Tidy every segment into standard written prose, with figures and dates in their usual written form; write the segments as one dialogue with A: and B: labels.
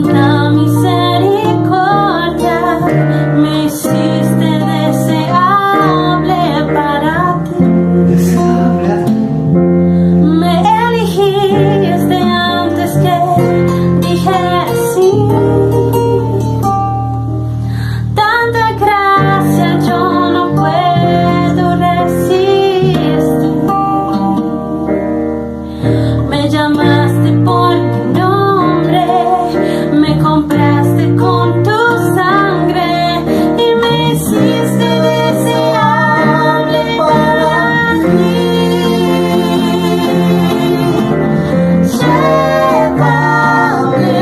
A: tanta misericordia, me hiciste deseable para ti. Me elegiste antes que dijera sí. Tanta gracia yo no puedo resistir. Me llamaste por mi nombre, me compraste con tu sangre y me hiciste deseable para ti. Llévame,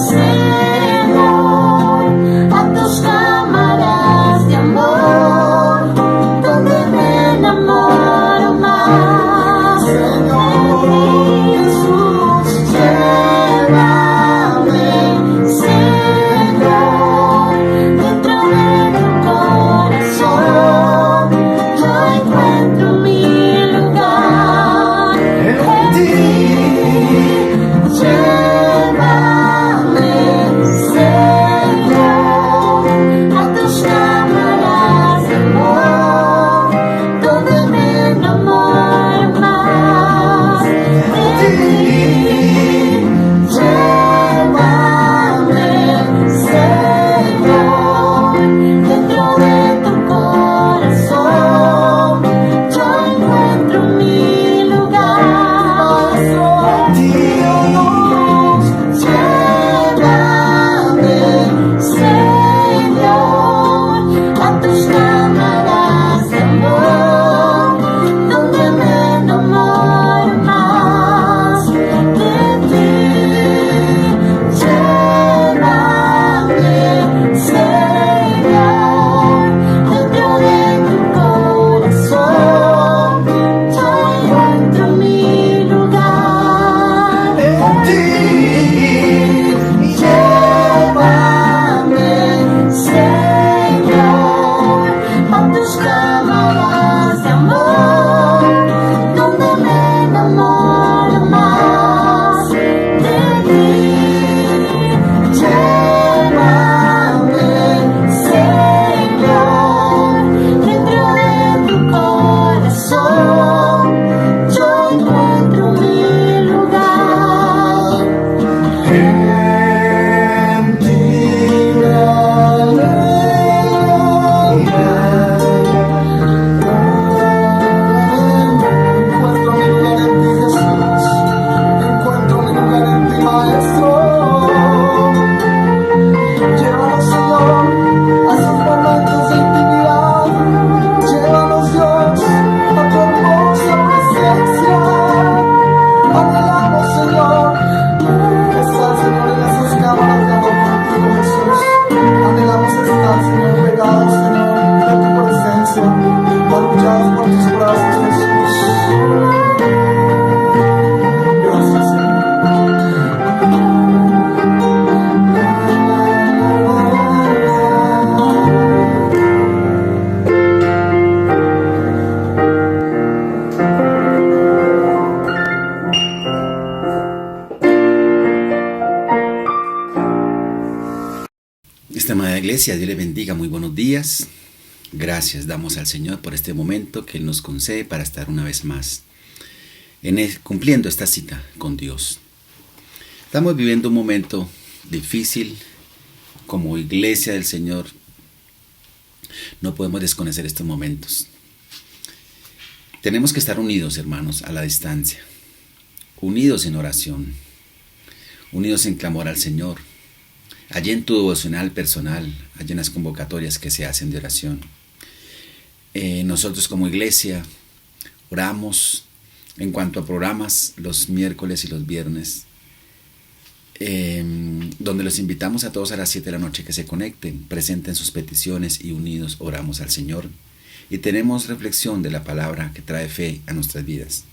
A: Señor, a tus cámaras de amor, donde me enamoro más de ti, Jesús. Llévame, Señor, dentro de tu corazón, yo encuentro mi lugar en ti. Llévame, Señor, a tus cámaras de amor, donde me enamoro más de ti. Llévame, Señor, dentro de tu corazón, yo encuentro mi lugar en ti, oh Dios. Llévame, Señor, a tus cámaras de amor, donde me enamoro más de ti. Llévame, Señor, dentro de tu corazón, yo encuentro mi lugar en ti. Llévame, Señor, a tus cámaras de amor, donde me enamoro más de ti. Llévame, Señor, dentro de tu corazón, yo encuentro mi lugar en ti. Encuentro mi lugar en ti, Maestro. Llévanos, Señor, a sus momentos de intimidad. Llévanos, Dios, a tu hermosa presencia. Anhelamos, Señor, estar, Señor, en esas cámaras de amor contigo, Jesús. Anhelamos estar, Señor, pegados, Señor, de tu presencia, arrullados por tus brazos, Jesús. Gracias, Señor.
B: Estimada iglesia, Dios le bendiga, muy buenos días. Gracias damos al Señor por este momento que Él nos concede para estar una vez más cumpliendo esta cita con Dios. Estamos viviendo un momento difícil como iglesia del Señor. No podemos desconocer estos momentos. Tenemos que estar unidos, hermanos, a la distancia, unidos en oración, unidos en clamor al Señor. Allí en tu devocional personal, allí en las convocatorias que se hacen de oración. Nosotros como iglesia oramos en cuanto a programas los miércoles y los viernes, donde los invitamos a todos a las 7 de la noche que se conecten, presenten sus peticiones y unidos oramos al Señor. Y tenemos reflexión de la palabra que trae fe a nuestras vidas.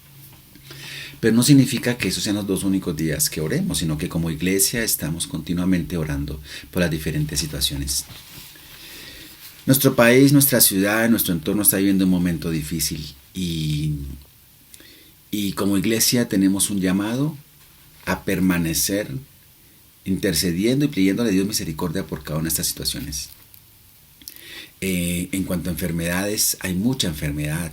B: Pero no significa que esos sean los 2 únicos días que oremos, sino que como iglesia estamos continuamente orando por las diferentes situaciones. Nuestro país, nuestra ciudad, nuestro entorno está viviendo un momento difícil y como iglesia tenemos un llamado a permanecer intercediendo y pidiéndole a Dios misericordia por cada una de estas situaciones. En cuanto a enfermedades, hay mucha enfermedad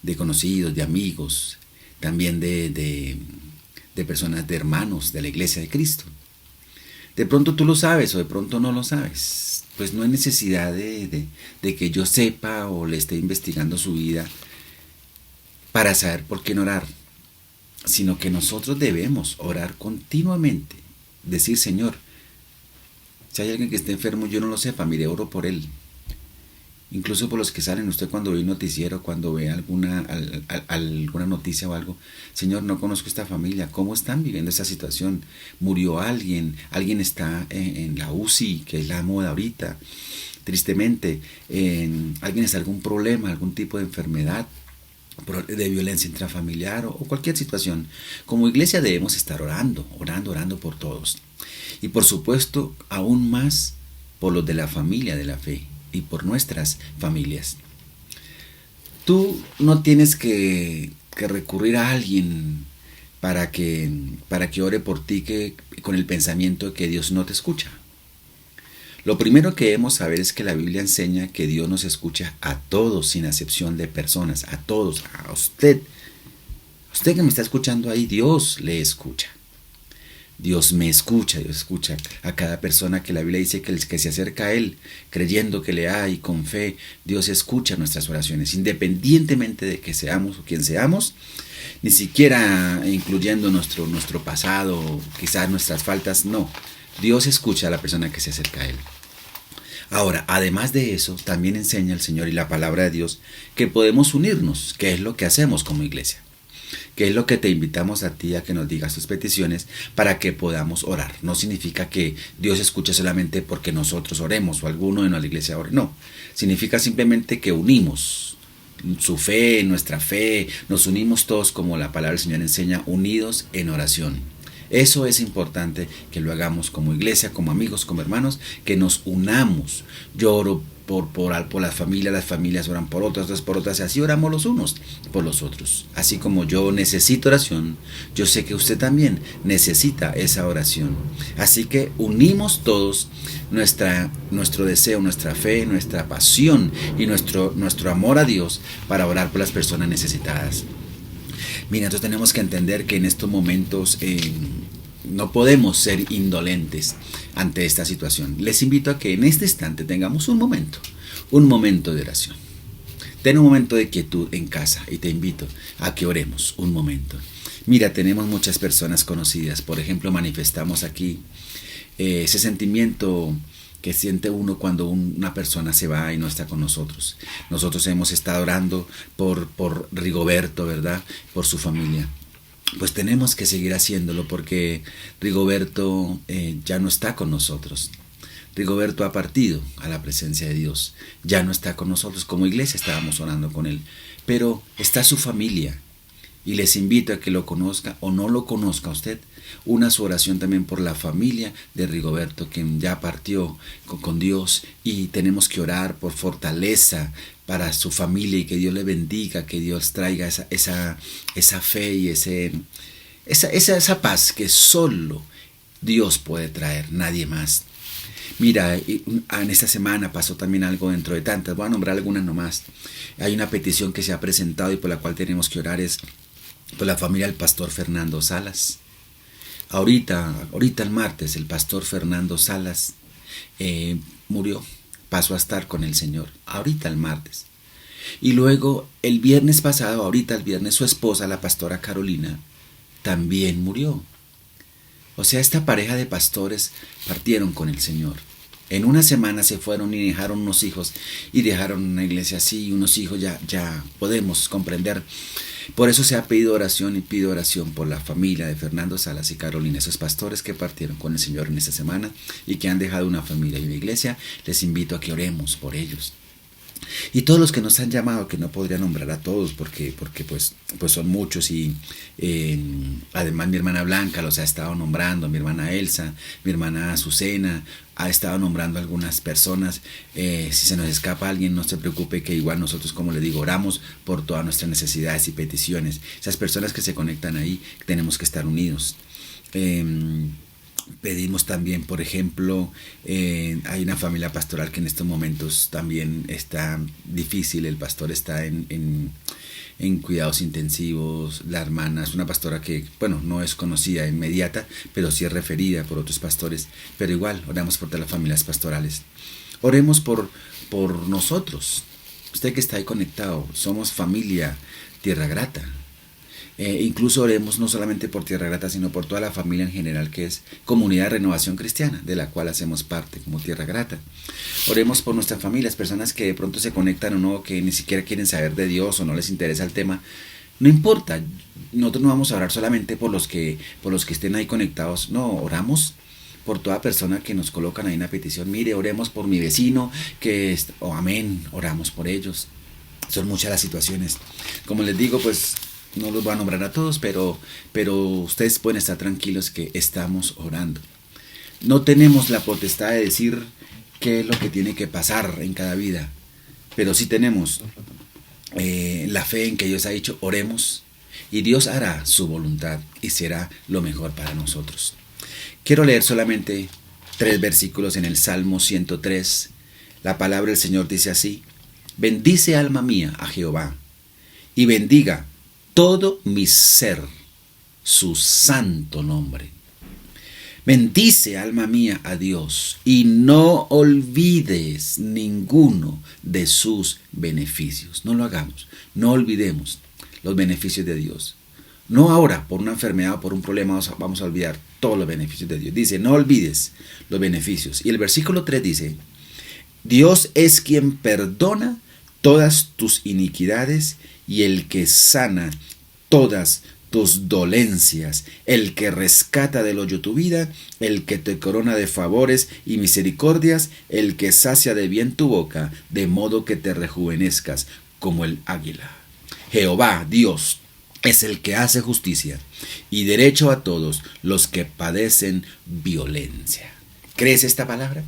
B: de conocidos, de amigos, también de personas, de hermanos de la iglesia de Cristo. De pronto tú lo sabes o de pronto no lo sabes. Pues no hay necesidad de que yo sepa o le esté investigando su vida para saber por qué no orar, sino que nosotros debemos orar continuamente. Decir, Señor, si hay alguien que esté enfermo, yo no lo sepa, mire, oro por él. Incluso por los que salen, usted cuando ve un noticiero, cuando ve alguna noticia o algo, Señor, no conozco esta familia, ¿cómo están viviendo esta situación? Murió alguien está en la UCI, que es la moda ahorita, tristemente, alguien está en algún problema, algún tipo de enfermedad, de violencia intrafamiliar o cualquier situación. Como iglesia debemos estar orando por todos. Y por supuesto, aún más por los de la familia de la fe y por nuestras familias. Tú no tienes que recurrir a alguien para que ore por ti con el pensamiento de que Dios no te escucha. Lo primero que debemos saber es que la Biblia enseña que Dios nos escucha a todos sin acepción de personas, a todos, a usted. Usted que me está escuchando ahí, Dios le escucha. Dios me escucha, Dios escucha a cada persona que la Biblia dice que se acerca a Él, creyendo que le ha y con fe, Dios escucha nuestras oraciones, independientemente de que seamos o quien seamos, ni siquiera incluyendo nuestro pasado, quizás nuestras faltas, no. Dios escucha a la persona que se acerca a Él. Ahora, además de eso, también enseña el Señor y la palabra de Dios que podemos unirnos, que es lo que hacemos como iglesia. Que es lo que te invitamos a ti a que nos digas tus peticiones para que podamos orar. No significa que Dios escuche solamente porque nosotros oremos o alguno de la iglesia ore. No, significa simplemente que unimos su fe, nuestra fe, nos unimos todos como la palabra del Señor enseña, unidos en oración. Eso es importante que lo hagamos como iglesia, como amigos, como hermanos, que nos unamos. Yo oro por las familias oran por otras, y así oramos los unos por los otros. Así como yo necesito oración, yo sé que usted también necesita esa oración. Así que unimos todos nuestro deseo, nuestra fe, nuestra pasión y nuestro amor a Dios para orar por las personas necesitadas. Mira, entonces tenemos que entender que en estos momentos no podemos ser indolentes ante esta situación. Les invito a que en este instante tengamos un momento de oración. Ten un momento de quietud en casa y te invito a que oremos un momento. Mira, tenemos muchas personas conocidas. Por ejemplo, manifestamos aquí ese sentimiento que siente uno cuando una persona se va y no está con nosotros. Nosotros hemos estado orando por Rigoberto, ¿verdad? Por su familia. Pues tenemos que seguir haciéndolo porque Rigoberto ya no está con nosotros. Rigoberto ha partido a la presencia de Dios. Ya no está con nosotros. Como iglesia estábamos orando con él. Pero está su familia. Y les invito a que lo conozca o no lo conozca usted. Una su oración también por la familia de Rigoberto, quien ya partió con Dios, y tenemos que orar por fortaleza para su familia y que Dios le bendiga, que Dios traiga esa fe y esa paz que solo Dios puede traer, nadie más. Mira, en esta semana pasó también algo dentro de tantas, voy a nombrar algunas nomás. Hay una petición que se ha presentado y por la cual tenemos que orar, es por la familia del pastor Fernando Salas. Ahorita el martes, el pastor Fernando Salas murió, pasó a estar con el Señor, ahorita el martes. Y luego el viernes pasado, ahorita el viernes, su esposa, la pastora Carolina, también murió. O sea, esta pareja de pastores partieron con el Señor. En una semana se fueron y dejaron unos hijos, y dejaron una iglesia así, unos hijos, ya podemos comprender. Por eso se ha pedido oración y pido oración por la familia de Fernando Salas y Carolina, esos pastores que partieron con el Señor en esta semana y que han dejado una familia y una iglesia. Les invito a que oremos por ellos. Y todos los que nos han llamado, que no podría nombrar a todos porque pues son muchos, y además mi hermana Blanca los ha estado nombrando, mi hermana Elsa, mi hermana Azucena ha estado nombrando a algunas personas. Si se nos escapa alguien, no se preocupe, que igual nosotros, como le digo, oramos por todas nuestras necesidades y peticiones. Esas personas que se conectan ahí, tenemos que estar unidos. Pedimos también, por ejemplo, hay una familia pastoral que en estos momentos también está difícil. El pastor está en cuidados intensivos. La hermana es una pastora que, bueno, no es conocida inmediata, pero sí es referida por otros pastores. Pero igual, oramos por todas las familias pastorales. Oremos por nosotros. Usted que está ahí conectado, somos familia Tierra Grata. Incluso oremos no solamente por Tierra Grata, sino por toda la familia en general, que es Comunidad de Renovación Cristiana, de la cual hacemos parte como Tierra Grata. Oremos por nuestras familias, personas que de pronto se conectan o no, que ni siquiera quieren saber de Dios o no les interesa el tema. No importa, nosotros no vamos a orar solamente por los que estén ahí conectados. No, oramos por toda persona que nos colocan ahí una petición. Mire, oremos por mi vecino, amén, oramos por ellos. Son muchas las situaciones. Como les digo, pues no los voy a nombrar a todos, pero ustedes pueden estar tranquilos que estamos orando. No tenemos la potestad de decir qué es lo que tiene que pasar en cada vida, pero sí tenemos la fe en que Dios ha dicho, oremos, y Dios hará su voluntad y será lo mejor para nosotros. Quiero leer solamente 3 versículos en el Salmo 103. La palabra del Señor dice así: bendice alma mía a Jehová, y bendiga todo mi ser su santo nombre. Bendice alma mía a Dios, y no olvides ninguno de sus beneficios. No lo hagamos, no olvidemos los beneficios de Dios. No ahora, por una enfermedad o por un problema, vamos a olvidar todos los beneficios de Dios. Dice, no olvides los beneficios. Y el versículo 3 dice, Dios es quien perdona todas tus iniquidades y el que sana todas tus dolencias, el que rescata del hoyo tu vida, el que te corona de favores y misericordias, el que sacia de bien tu boca, de modo que te rejuvenezcas como el águila. Jehová, Dios, es el que hace justicia y derecho a todos los que padecen violencia. ¿Crees esta palabra?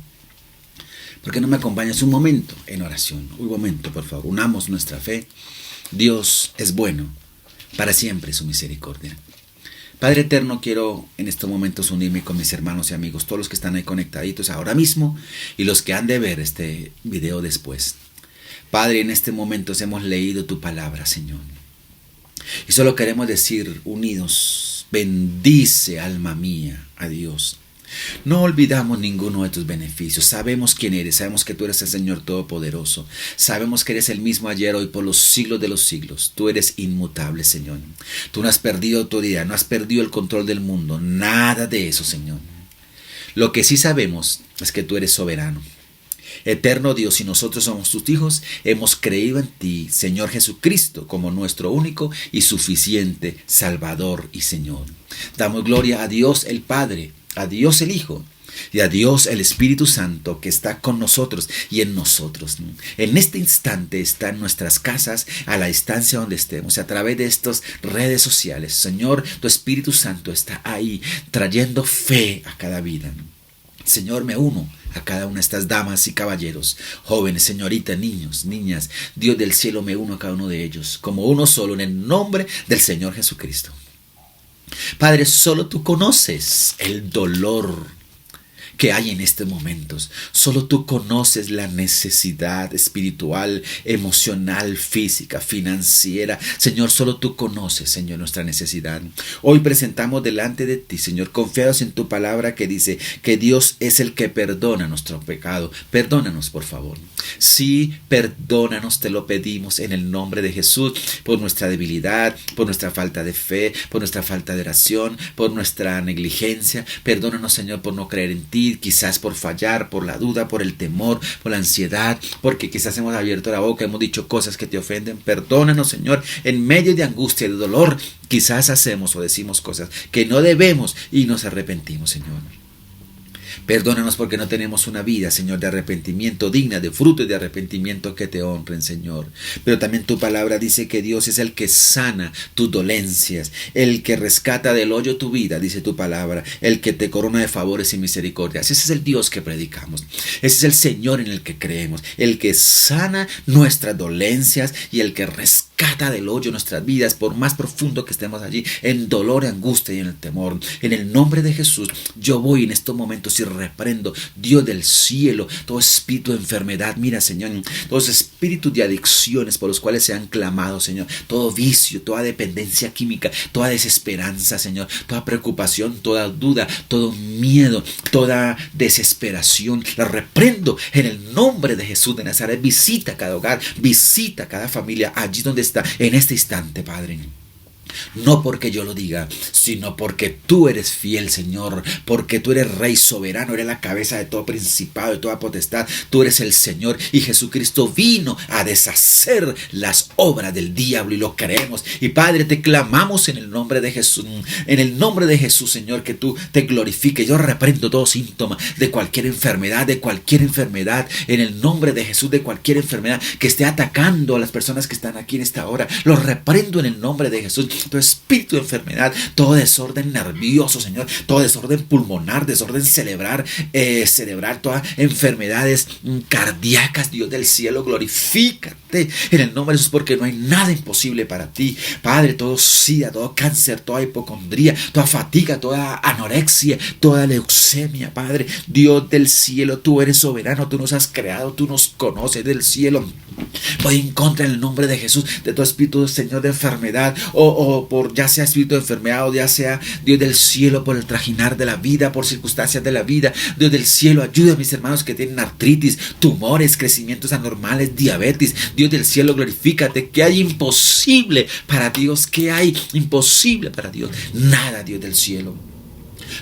B: ¿Por qué no me acompañas un momento en oración? Un momento, por favor. Unamos nuestra fe. Dios es bueno. Para siempre su misericordia. Padre eterno, quiero en estos momentos unirme con mis hermanos y amigos, todos los que están ahí conectaditos ahora mismo y los que han de ver este video después. Padre, en este momento hemos leído tu palabra, Señor. Y solo queremos decir unidos, bendice alma mía a Dios. No olvidamos ninguno de tus beneficios. Sabemos quién eres, sabemos que tú eres el Señor Todopoderoso. Sabemos que eres el mismo ayer, hoy, por los siglos de los siglos. Tú eres inmutable, Señor. Tú no has perdido autoridad, no has perdido el control del mundo. Nada de eso, Señor. Lo que sí sabemos es que tú eres soberano. Eterno Dios, y nosotros somos tus hijos, hemos creído en ti, Señor Jesucristo, como nuestro único y suficiente Salvador y Señor. Damos gloria a Dios el Padre, a Dios el Hijo y a Dios el Espíritu Santo, que está con nosotros y en nosotros. En este instante está en nuestras casas, a la distancia donde estemos, a través de estas redes sociales. Señor, tu Espíritu Santo está ahí trayendo fe a cada vida. Señor, me uno a cada una de estas damas y caballeros, jóvenes, señoritas, niños, niñas. Dios del cielo, me uno a cada uno de ellos, como uno solo, en el nombre del Señor Jesucristo. Padre, solo tú conoces el dolor que hay en estos momentos. Solo tú conoces la necesidad espiritual, emocional, física, financiera. Señor, solo tú conoces, Señor, nuestra necesidad. Hoy presentamos delante de ti, Señor, confiados en tu palabra que dice que Dios es el que perdona nuestro pecado. Perdónanos, por favor. Sí, perdónanos, te lo pedimos en el nombre de Jesús, por nuestra debilidad, por nuestra falta de fe, por nuestra falta de oración, por nuestra negligencia. Perdónanos, Señor, por no creer en ti, quizás por fallar, por la duda, por el temor, por la ansiedad, porque quizás hemos abierto la boca, hemos dicho cosas que te ofenden. Perdónanos, Señor, en medio de angustia y de dolor, quizás hacemos o decimos cosas que no debemos y nos arrepentimos, Señor. Perdónanos porque no tenemos una vida, Señor, de arrepentimiento digna, de frutos de arrepentimiento que te honren, Señor. Pero también tu palabra dice que Dios es el que sana tus dolencias, el que rescata del hoyo tu vida, dice tu palabra, el que te corona de favores y misericordias. Ese es el Dios que predicamos. Ese es el Señor en el que creemos, el que sana nuestras dolencias y el que rescata rescata del hoyo nuestras vidas, por más profundo que estemos allí, en dolor, angustia y en el temor. En el nombre de Jesús, yo voy en estos momentos y reprendo, Dios del cielo, todo espíritu de enfermedad. Mira, Señor, todos espíritus de adicciones por los cuales se han clamado, Señor, todo vicio, toda dependencia química, toda desesperanza, Señor, toda preocupación, toda duda, todo miedo, toda desesperación, la reprendo en el nombre de Jesús de Nazaret. Visita cada hogar, visita cada familia allí donde está en este instante, Padre. No porque yo lo diga, sino porque tú eres fiel, Señor, porque tú eres Rey soberano, eres la cabeza de todo principado, de toda potestad. Tú eres el Señor y Jesucristo vino a deshacer las obras del diablo y lo creemos. Y Padre, te clamamos en el nombre de Jesús, en el nombre de Jesús, Señor, que tú te glorifiques. Yo reprendo todo síntoma de cualquier enfermedad, en el nombre de Jesús, de cualquier enfermedad que esté atacando a las personas que están aquí en esta hora. Lo reprendo en el nombre de Jesús. Todo espíritu de enfermedad, todo desorden nervioso, Señor, todo desorden pulmonar, desorden cerebral, todas enfermedades cardíacas, Dios del cielo, glorifícate en el nombre de Jesús, porque no hay nada imposible para ti, Padre. Todo sida, todo cáncer, toda hipocondría, toda fatiga, toda anorexia, toda leucemia, Padre, Dios del cielo, tú eres soberano, tú nos has creado, tú nos conoces del cielo. Voy en contra en el nombre de Jesús de todo espíritu, Señor, de enfermedad, o por ya sea espíritu de enfermedad, o ya sea Dios del cielo, por el trajinar de la vida, por circunstancias de la vida. Dios del cielo, ayuda a mis hermanos que tienen artritis, tumores, crecimientos anormales, diabetes. Dios del cielo, glorifícate. ¿Qué hay imposible para Dios? ¿Qué hay imposible para Dios? Nada, Dios del cielo.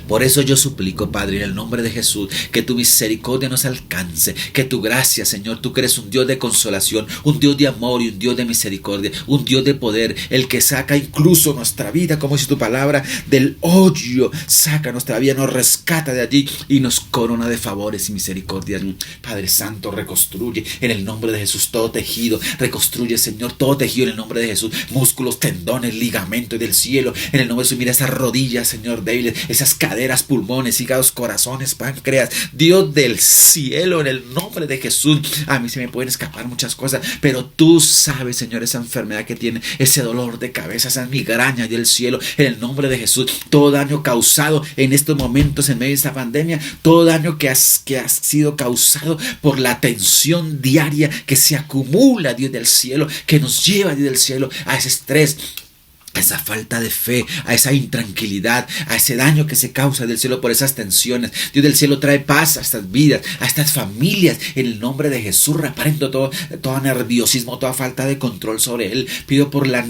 B: Por eso yo suplico, Padre, en el nombre de Jesús, que tu misericordia nos alcance, que tu gracia, Señor, tú que eres un Dios de consolación, un Dios de amor y un Dios de misericordia, un Dios de poder, el que saca incluso nuestra vida, como dice tu palabra, del hoyo, saca nuestra vida, nos rescata de allí y nos corona de favores y misericordias. Padre Santo, reconstruye en el nombre de Jesús todo tejido, reconstruye, Señor, todo tejido en el nombre de Jesús, músculos, tendones, ligamentos del cielo, en el nombre de Jesús. Mira esas rodillas, Señor, débiles, esas caderas, pulmones, hígados, corazones, páncreas, Dios del cielo, en el nombre de Jesús. A mí se me pueden escapar muchas cosas, pero tú sabes, Señor, esa enfermedad que tiene, ese dolor de cabeza, esa migraña del cielo, en el nombre de Jesús. Todo daño causado en estos momentos en medio de esta pandemia, todo daño que ha sido causado por la tensión diaria que se acumula, Dios del cielo, que nos lleva, Dios del cielo, a ese estrés, a esa falta de fe, a esa intranquilidad, a ese daño que se causa del cielo por esas tensiones. Dios del cielo, trae paz a estas vidas, a estas familias, en el nombre de Jesús. Reprendo todo nerviosismo, toda falta de control sobre él. Pido por la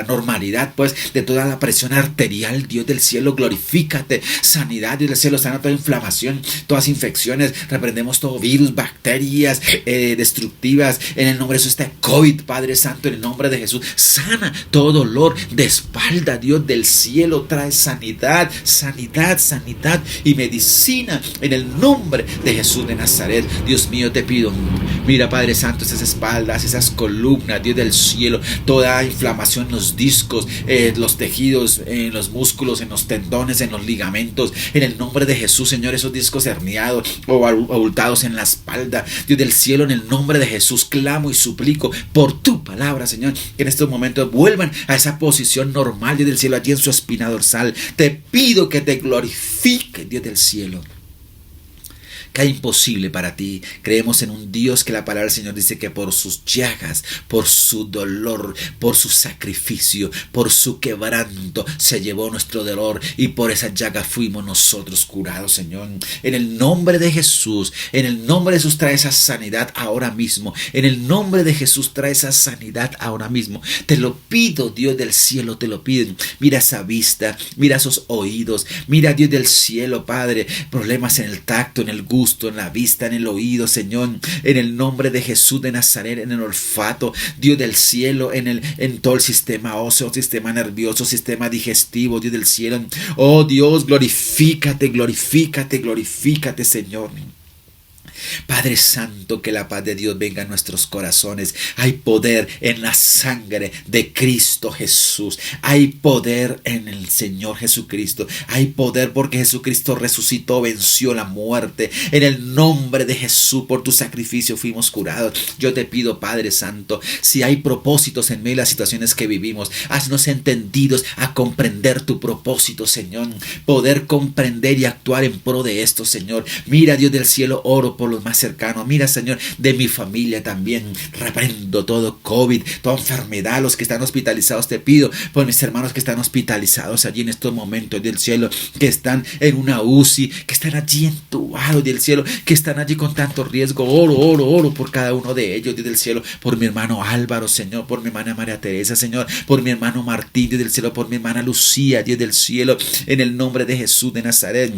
B: normalidad, pues, de toda la presión arterial. Dios del cielo, glorifícate. Sanidad, Dios del cielo, sana toda inflamación, todas infecciones. Reprendemos todo virus, bacterias destructivas, en el nombre de Jesús. Este COVID, Padre Santo, en el nombre de Jesús, sana todo dolor de espalda. Dios del cielo, trae sanidad, sanidad, sanidad y medicina en el nombre de Jesús de Nazaret. Dios mío, te pido, mira, Padre Santo, esas espaldas, esas columnas, Dios del cielo, toda inflamación en los discos, los tejidos, en los músculos, en los tendones, en los ligamentos, en el nombre de Jesús, Señor, esos discos herniados o abultados en la espalda. Dios del cielo, en el nombre de Jesús, clamo y suplico por tu palabra, Señor, que en estos momentos vuelvan a esa posición normal, Dios del cielo, allí en su espina dorsal. Te pido que te glorifique, Dios del cielo. Que hay imposible para ti. Creemos en un Dios que la palabra del Señor dice que por sus llagas, por su dolor, por su sacrificio, por su quebranto se llevó nuestro dolor y por esa llaga fuimos nosotros curados, Señor. En el nombre de Jesús, en el nombre de Jesús, trae esa sanidad ahora mismo. En el nombre de Jesús, trae esa sanidad ahora mismo. Te lo pido, Dios del cielo, te lo pido. Mira esa vista, mira esos oídos, mira, Dios del cielo, Padre, problemas en el tacto, en el gusto, en la vista, en el oído, Señor, en el nombre de Jesús de Nazaret, en el olfato, Dios del cielo, en todo el sistema óseo, sistema nervioso, sistema digestivo, Dios del cielo. Oh Dios, glorifícate, glorifícate, glorifícate, Señor. Padre Santo, que la paz de Dios venga a nuestros corazones. Hay poder en la sangre de Cristo Jesús. Hay poder en el Señor Jesucristo. Hay poder porque Jesucristo resucitó, venció la muerte. En el nombre de Jesús, por tu sacrificio fuimos curados. Yo te pido, Padre Santo, si hay propósitos en medio de las situaciones que vivimos, haznos entendidos a comprender tu propósito, Señor. Poder comprender y actuar en pro de esto, Señor. Mira, Dios del cielo, oro por los más cercanos. Mira, Señor, de mi familia también. Reprendo todo COVID, toda enfermedad. Los que están hospitalizados, te pido por mis hermanos que están hospitalizados allí en estos momentos del cielo, que están en una UCI, que están allí entubados del cielo, que están allí con tanto riesgo. Oro por cada uno de ellos, Dios del cielo, por mi hermano Álvaro, Señor, por mi hermana María Teresa, Señor, por mi hermano Martín, Dios del cielo, por mi hermana Lucía, Dios del cielo, en el nombre de Jesús de Nazaret.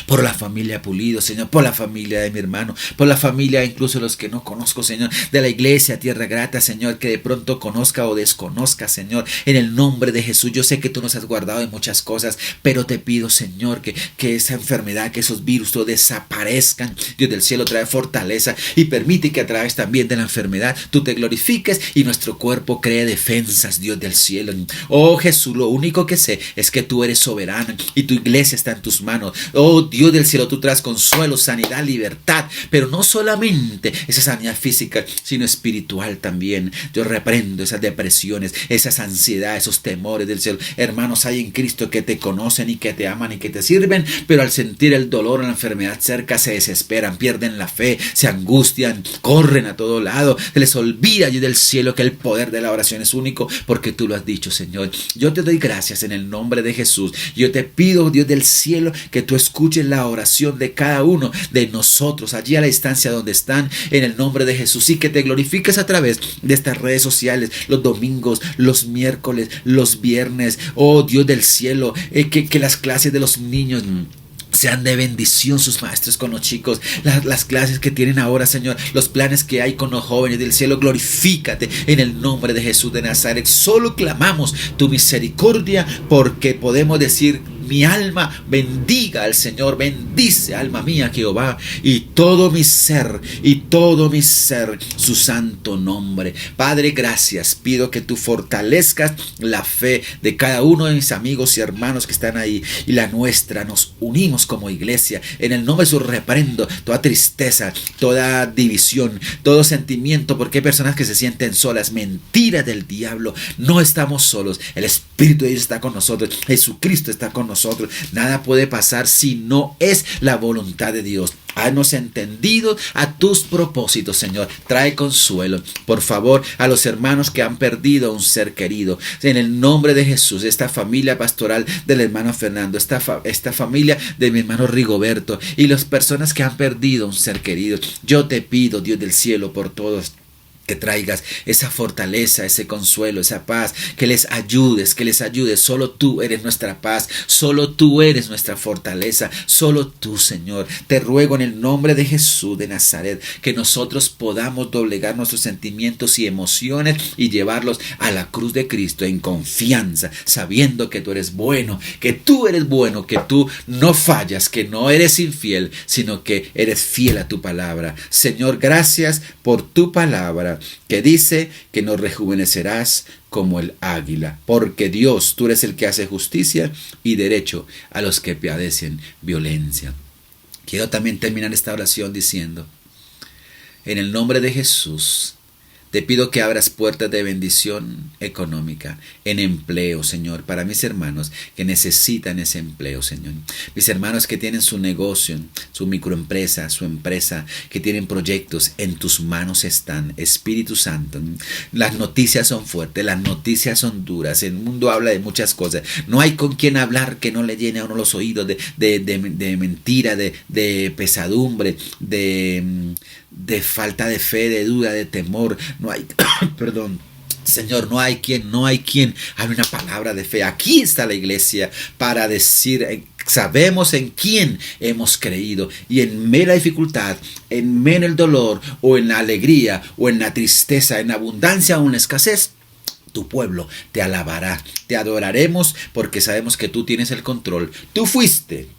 B: Por la familia Pulido, Señor, por la familia de mi hermano, por la familia incluso los que no conozco, Señor, de la iglesia Tierra Grata, Señor, que de pronto conozca o desconozca, Señor, en el nombre de Jesús. Yo sé que tú nos has guardado de muchas cosas, pero te pido, Señor, que esa enfermedad, que esos virus todos desaparezcan. Dios del cielo, trae fortaleza y permite que a través también de la enfermedad tú te glorifiques y nuestro cuerpo cree defensas, Dios del cielo. Oh Jesús, lo único que sé es que tú eres soberano y tu iglesia está en tus manos. Oh Dios del cielo, tú traes consuelo, sanidad, libertad, pero no solamente esa sanidad física, sino espiritual también. Yo reprendo esas depresiones, esas ansiedades, esos temores del cielo. Hermanos, hay en Cristo que te conocen y que te aman y que te sirven, pero al sentir el dolor o la enfermedad cerca se desesperan, pierden la fe, se angustian, corren a todo lado, se les olvida, Dios del cielo, que el poder de la oración es único, porque tú lo has dicho, Señor. Yo te doy gracias en el nombre de Jesús. Yo te pido, Dios del cielo, que tú escuches la oración de cada uno de nosotros allí a la distancia donde están, en el nombre de Jesús, y que te glorifiques a través de estas redes sociales, los domingos, los miércoles, los viernes. Oh Dios del cielo, que las clases de los niños sean de bendición, sus maestros con los chicos, las clases que tienen ahora, Señor, los planes que hay con los jóvenes del cielo. Glorifícate en el nombre de Jesús de Nazaret. Solo clamamos tu misericordia, porque podemos decir: mi alma bendiga al Señor, bendice alma mía Jehová, y todo mi ser, su santo nombre. Padre, gracias. Pido que tú fortalezcas la fe de cada uno de mis amigos y hermanos que están ahí, y la nuestra. Nos unimos como iglesia. En el nombre de Jesús reprendo toda tristeza, toda división, todo sentimiento, porque hay personas que se sienten solas. Mentira del diablo. No estamos solos. El Espíritu de Dios está con nosotros. Jesucristo está con nosotros. Nada puede pasar si no es la voluntad de Dios. Haznos entendido a tus propósitos, Señor. Trae consuelo, por favor, a los hermanos que han perdido a un ser querido. En el nombre de Jesús, esta familia pastoral del hermano Fernando, esta familia de mi hermano Rigoberto, y las personas que han perdido a un ser querido. Yo te pido, Dios del cielo, por todos, que traigas esa fortaleza, ese consuelo, esa paz, que les ayudes. Solo tú eres nuestra paz, solo tú eres nuestra fortaleza, solo tú, Señor. Te ruego en el nombre de Jesús de Nazaret que nosotros podamos doblegar nuestros sentimientos y emociones y llevarlos a la cruz de Cristo en confianza, sabiendo que tú eres bueno, que tú no fallas, que no eres infiel, sino que eres fiel a tu palabra. Señor, gracias por tu palabra, que dice que nos rejuvenecerás como el águila, porque Dios, tú eres el que hace justicia y derecho a los que padecen violencia. Quiero también terminar esta oración diciendo: en el nombre de Jesús, te pido que abras puertas de bendición económica, en empleo, Señor, para mis hermanos que necesitan ese empleo, Señor. Mis hermanos que tienen su negocio, su microempresa, su empresa, que tienen proyectos, en tus manos están, Espíritu Santo. Las noticias son fuertes, las noticias son duras, el mundo habla de muchas cosas. No hay con quien hablar que no le llene a uno los oídos de mentira, de pesadumbre, de falta de fe, de duda, de temor. No hay, perdón, Señor, no hay quien hable una palabra de fe. Aquí está la iglesia para decir: sabemos en quién hemos creído, y en medio de la dificultad, en medio del dolor, o en la alegría, o en la tristeza, en abundancia o en la escasez, tu pueblo te alabará, te adoraremos, porque sabemos que tú tienes el control. Tú fuiste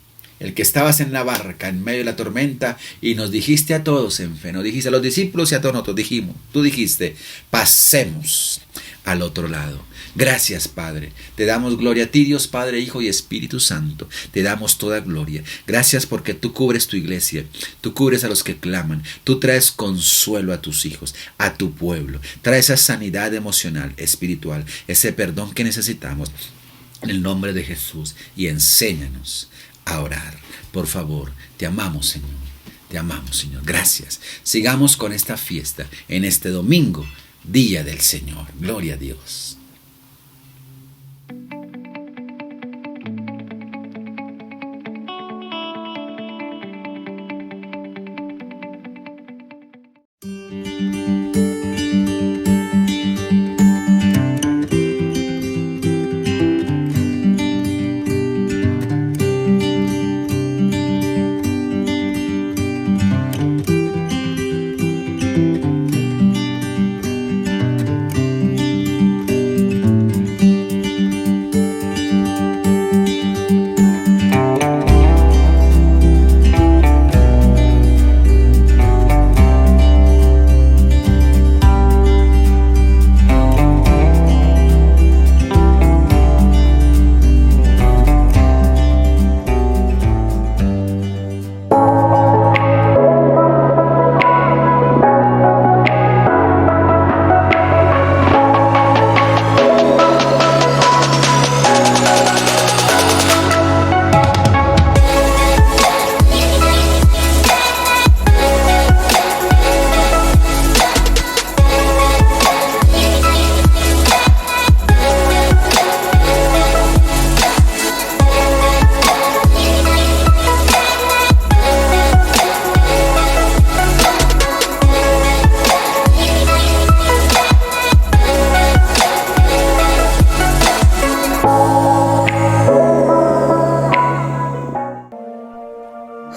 B: el que estabas en la barca en medio de la tormenta y nos dijiste a todos en fe, nos dijiste a los discípulos y a todos nosotros, tú dijiste, pasemos al otro lado. Gracias, Padre. Te damos gloria a ti, Dios Padre, Hijo y Espíritu Santo. Te damos toda gloria. Gracias porque tú cubres tu iglesia, tú cubres a los que claman, tú traes consuelo a tus hijos, a tu pueblo, traes esa sanidad emocional, espiritual, ese perdón que necesitamos en el nombre de Jesús, y enséñanos a orar. Por favor, te amamos, Señor. Te amamos, Señor. Gracias. Sigamos con esta fiesta en este domingo, Día del Señor. Gloria a Dios.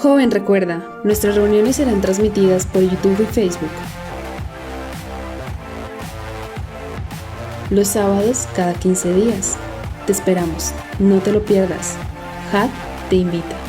C: Joven, recuerda, nuestras reuniones serán transmitidas por YouTube y Facebook. Los sábados cada 15 días. Te esperamos, no te lo pierdas. JAT te invita.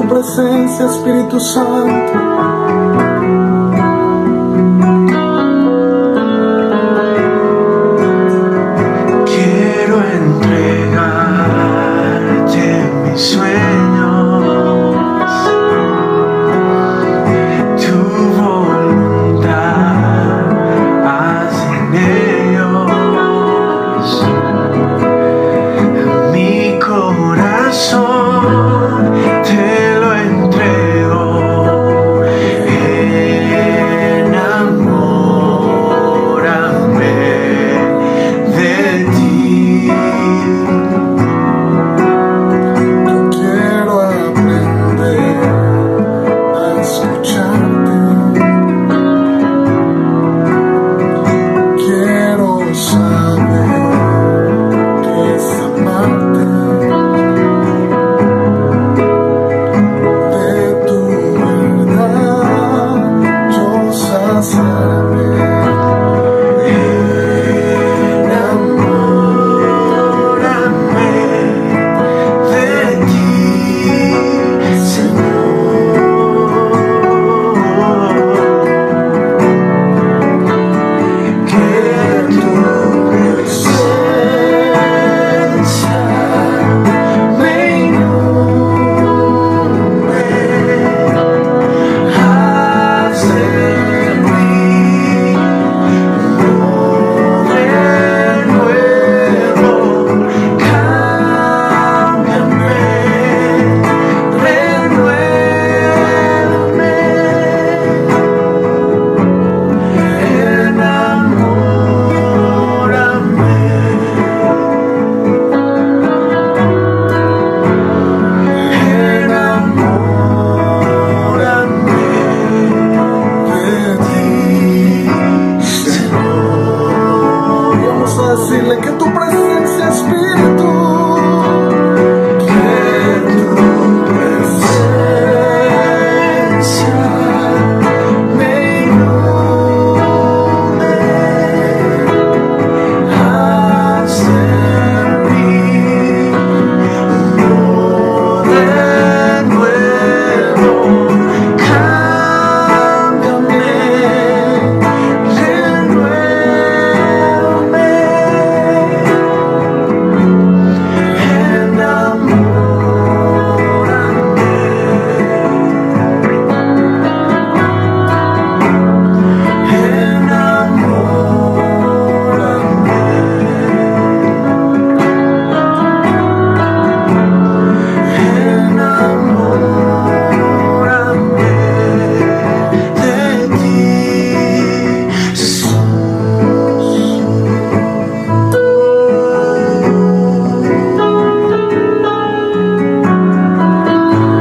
A: presencia, Espíritu Santo.
D: Quiero entregarte mis sueños, tu voluntad, haz en ellos. Mi corazón te lo entrego, enamórame de ti.
A: Yo quiero aprender a escucharte. Quiero saber qué es amarte. De tu verdad yo saciarme.
D: Enamórame de ti, Señor. Que tu presencia me inunde, haz de mí
A: Vamos a decirle que tu presencia, Espíritu,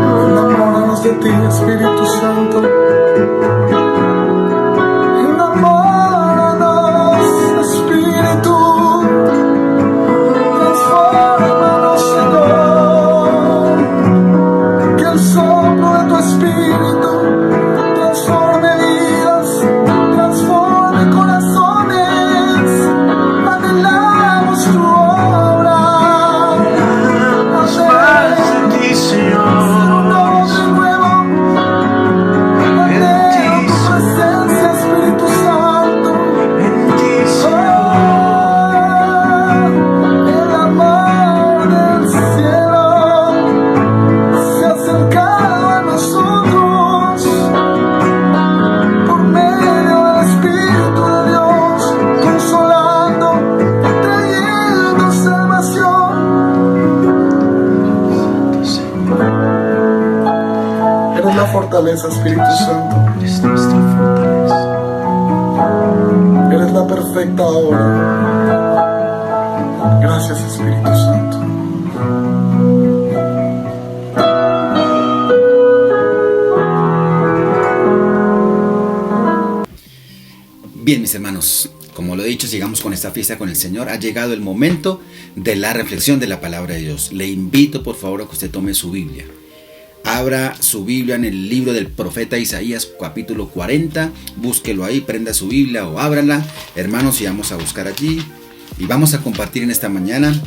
A: enamóranos de ti, Espíritu Santo. Enamóranos, Espíritu. Transfórmanos, Señor. Que el soplo de tu Espíritu transforme vidas, transforme corazones. Anhelamos tu obra.
D: Más de ti, Señor.
A: Eres la fortaleza, Espíritu Santo.
D: Es nuestra fortaleza.
A: Eres la perfecta obra. Gracias, Espíritu Santo.
B: Bien, mis hermanos, como lo he dicho, sigamos con esta fiesta con el Señor. Ha llegado el momento de la reflexión de la palabra de Dios. Le invito, por favor, a que usted tome su Biblia. Abra su Biblia en el libro del profeta Isaías, capítulo 40. Búsquelo ahí, prenda su Biblia o ábrala, hermanos, y vamos a buscar allí. Y vamos a compartir en esta mañana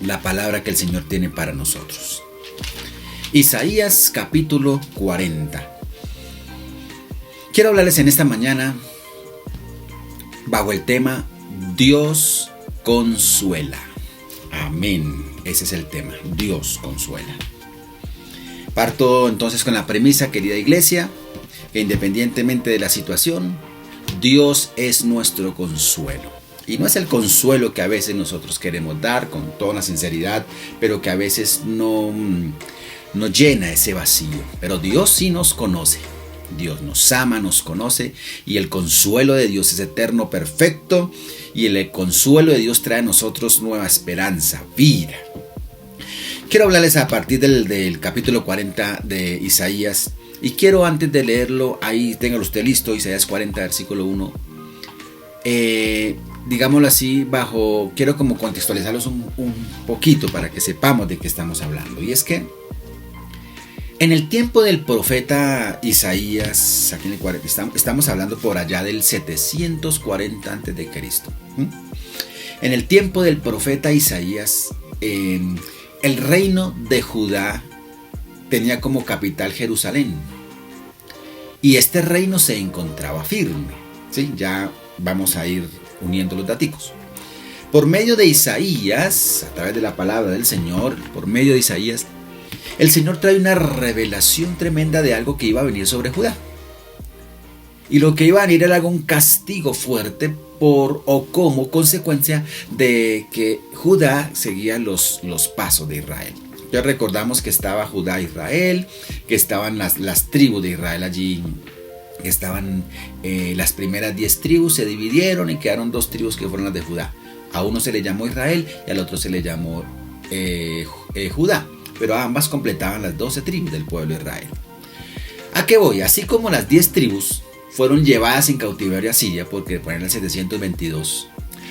B: la palabra que el Señor tiene para nosotros. Isaías capítulo 40. Quiero hablarles en esta mañana bajo el tema Dios consuela. Amén. Ese es el tema. Dios consuela. Parto entonces con la premisa, querida iglesia, que independientemente de la situación, Dios es nuestro consuelo. Y no es el consuelo que a veces nosotros queremos dar con toda la sinceridad, pero que a veces no llena ese vacío. Pero Dios sí nos conoce. Dios nos ama, nos conoce, y el consuelo de Dios es eterno, perfecto, y el consuelo de Dios trae a nosotros nueva esperanza, vida. Quiero hablarles a partir del capítulo 40 de Isaías, y quiero, antes de leerlo, ahí téngalo usted listo, Isaías 40, versículo 1, digámoslo así, quiero como contextualizarlos un poquito para que sepamos de qué estamos hablando. Y es que en el tiempo del profeta Isaías, aquí en el 40, estamos hablando por allá del 740 a.C. En el tiempo del profeta Isaías, el reino de Judá tenía como capital Jerusalén. Y este reino se encontraba firme. ¿Sí? Ya vamos a ir uniendo los daticos. Por medio de Isaías, a través de la palabra del Señor, por medio de Isaías, el Señor trae una revelación tremenda de algo que iba a venir sobre Judá. Y lo que iba a venir era un castigo fuerte como consecuencia de que Judá seguía los pasos de Israel. Ya recordamos que estaba Judá e Israel, que estaban las tribus de Israel allí, que estaban las primeras 10 tribus, se dividieron y quedaron 2 tribus que fueron las de Judá. A uno se le llamó Israel y al otro se le llamó Judá. Pero ambas completaban las 12 tribus del pueblo de Israel. ¿A qué voy? Así como las 10 tribus fueron llevadas en cautiverio a Siria, porque en el 722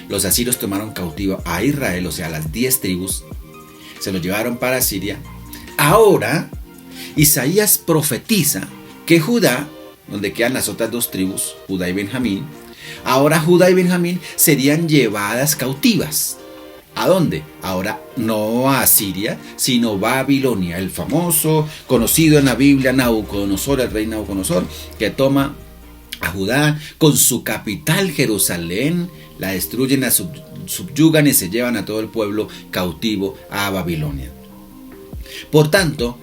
B: los asirios tomaron cautivo a Israel, o sea, las 10 tribus, se los llevaron para Siria. Ahora, Isaías profetiza que Judá, donde quedan las otras 2 tribus, Judá y Benjamín, ahora Judá y Benjamín serían llevadas cautivas. ¿A dónde? Ahora no a Siria, sino a Babilonia, el famoso, conocido en la Biblia, Nabucodonosor, el rey Nabucodonosor, que toma a Judá con su capital Jerusalén, la destruyen, la subyugan y se llevan a todo el pueblo cautivo a Babilonia. Por tanto,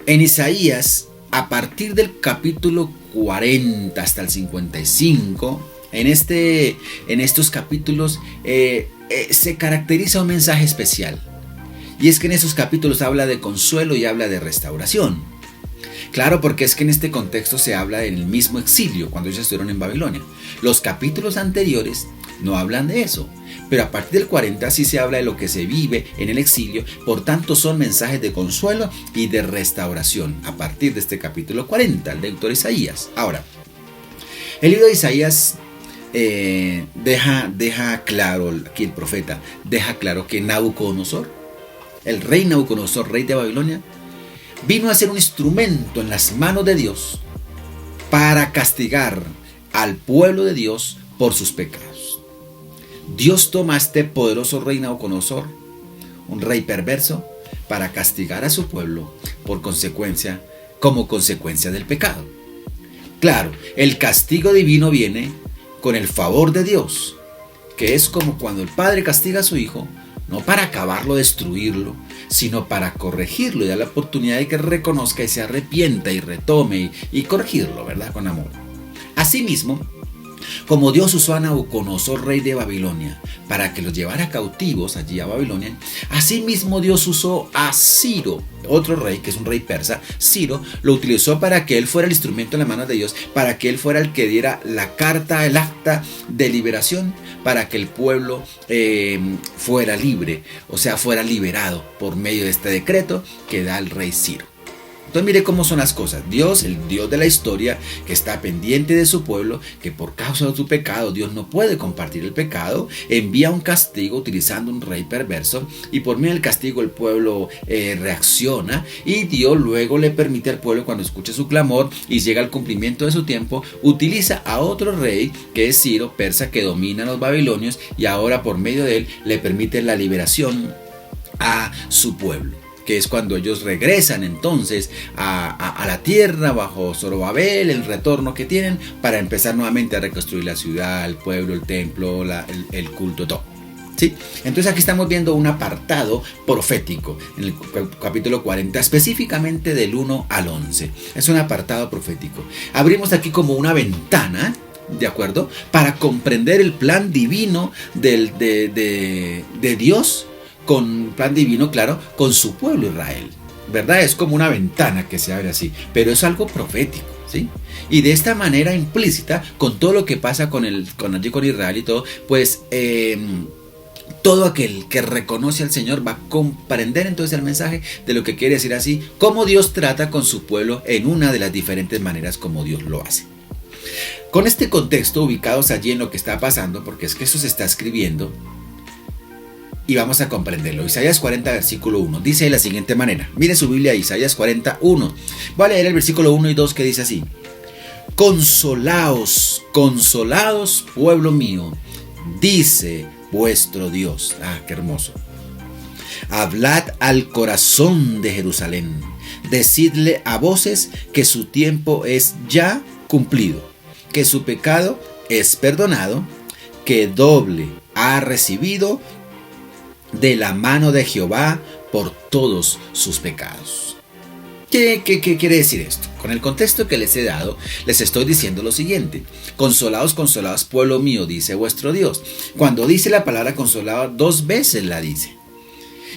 B: en Isaías, a partir del capítulo 40 hasta el 55, en estos capítulos se caracteriza un mensaje especial. Y es que en esos capítulos habla de consuelo y habla de restauración. Claro, porque es que en este contexto se habla del mismo exilio, cuando ellos estuvieron en Babilonia. Los capítulos anteriores no hablan de eso, pero a partir del 40 sí se habla de lo que se vive en el exilio. Por tanto, son mensajes de consuelo y de restauración a partir de este capítulo 40, el de autor Isaías. Ahora, el libro de Isaías deja claro, aquí el profeta deja claro que Nabucodonosor, el rey Nabucodonosor, rey de Babilonia, vino a ser un instrumento en las manos de Dios para castigar al pueblo de Dios por sus pecados. Dios toma a este poderoso rey Nabucodonosor, un rey perverso, para castigar a su pueblo como consecuencia del pecado. Claro, el castigo divino viene con el favor de Dios, que es como cuando el padre castiga a su hijo, no para acabarlo, destruirlo, sino para corregirlo y dar la oportunidad de que reconozca y se arrepienta y retome y corregirlo, ¿verdad? Con amor. Asimismo, como Dios usó a Nabucodonosor, rey de Babilonia, para que los llevara cautivos allí a Babilonia, asimismo Dios usó a Ciro, otro rey, que es un rey persa. Ciro lo utilizó para que él fuera el instrumento en las manos de Dios, para que él fuera el que diera la carta, el acta de liberación, para que el pueblo fuera libre, o sea, fuera liberado por medio de este decreto que da el rey Ciro. Entonces mire cómo son las cosas. Dios, el Dios de la historia, que está pendiente de su pueblo, que por causa de su pecado Dios no puede compartir el pecado, envía un castigo utilizando un rey perverso, y por medio del castigo el pueblo reacciona, y Dios luego le permite al pueblo, cuando escuche su clamor y llega al cumplimiento de su tiempo, utiliza a otro rey, que es Ciro, persa, que domina a los babilonios, y ahora por medio de él le permite la liberación a su pueblo, que es cuando ellos regresan entonces a la tierra bajo Zorobabel, el retorno que tienen para empezar nuevamente a reconstruir la ciudad, el pueblo, el templo, el culto, todo. ¿Sí? Entonces aquí estamos viendo un apartado profético en el capítulo 40, específicamente del 1 al 11. Es un apartado profético. Abrimos aquí como una ventana, ¿de acuerdo? Para comprender el plan divino de Dios, con plan divino, claro, con su pueblo Israel. ¿Verdad? Es como una ventana que se abre así, pero es algo profético, ¿sí? Y de esta manera implícita, con todo lo que pasa con Israel y todo, pues todo aquel que reconoce al Señor va a comprender entonces el mensaje de lo que quiere decir así, cómo Dios trata con su pueblo en una de las diferentes maneras como Dios lo hace. Con este contexto, ubicados allí en lo que está pasando, porque es que eso se está escribiendo, y vamos a comprenderlo. Isaías 40, versículo 1, dice de la siguiente manera. Mire su Biblia, Isaías 41. Voy a leer el versículo 1 y 2 que dice así. Consolaos, consolaos, pueblo mío, dice vuestro Dios. Ah, qué hermoso. Hablad al corazón de Jerusalén. Decidle a voces que su tiempo es ya cumplido, que su pecado es perdonado, que doble ha recibido de la mano de Jehová por todos sus pecados. ¿Qué quiere decir esto? Con el contexto que les he dado, les estoy diciendo lo siguiente. Consolaos, consolaos, pueblo mío, dice vuestro Dios. Cuando dice la palabra consolado, 2 veces la dice.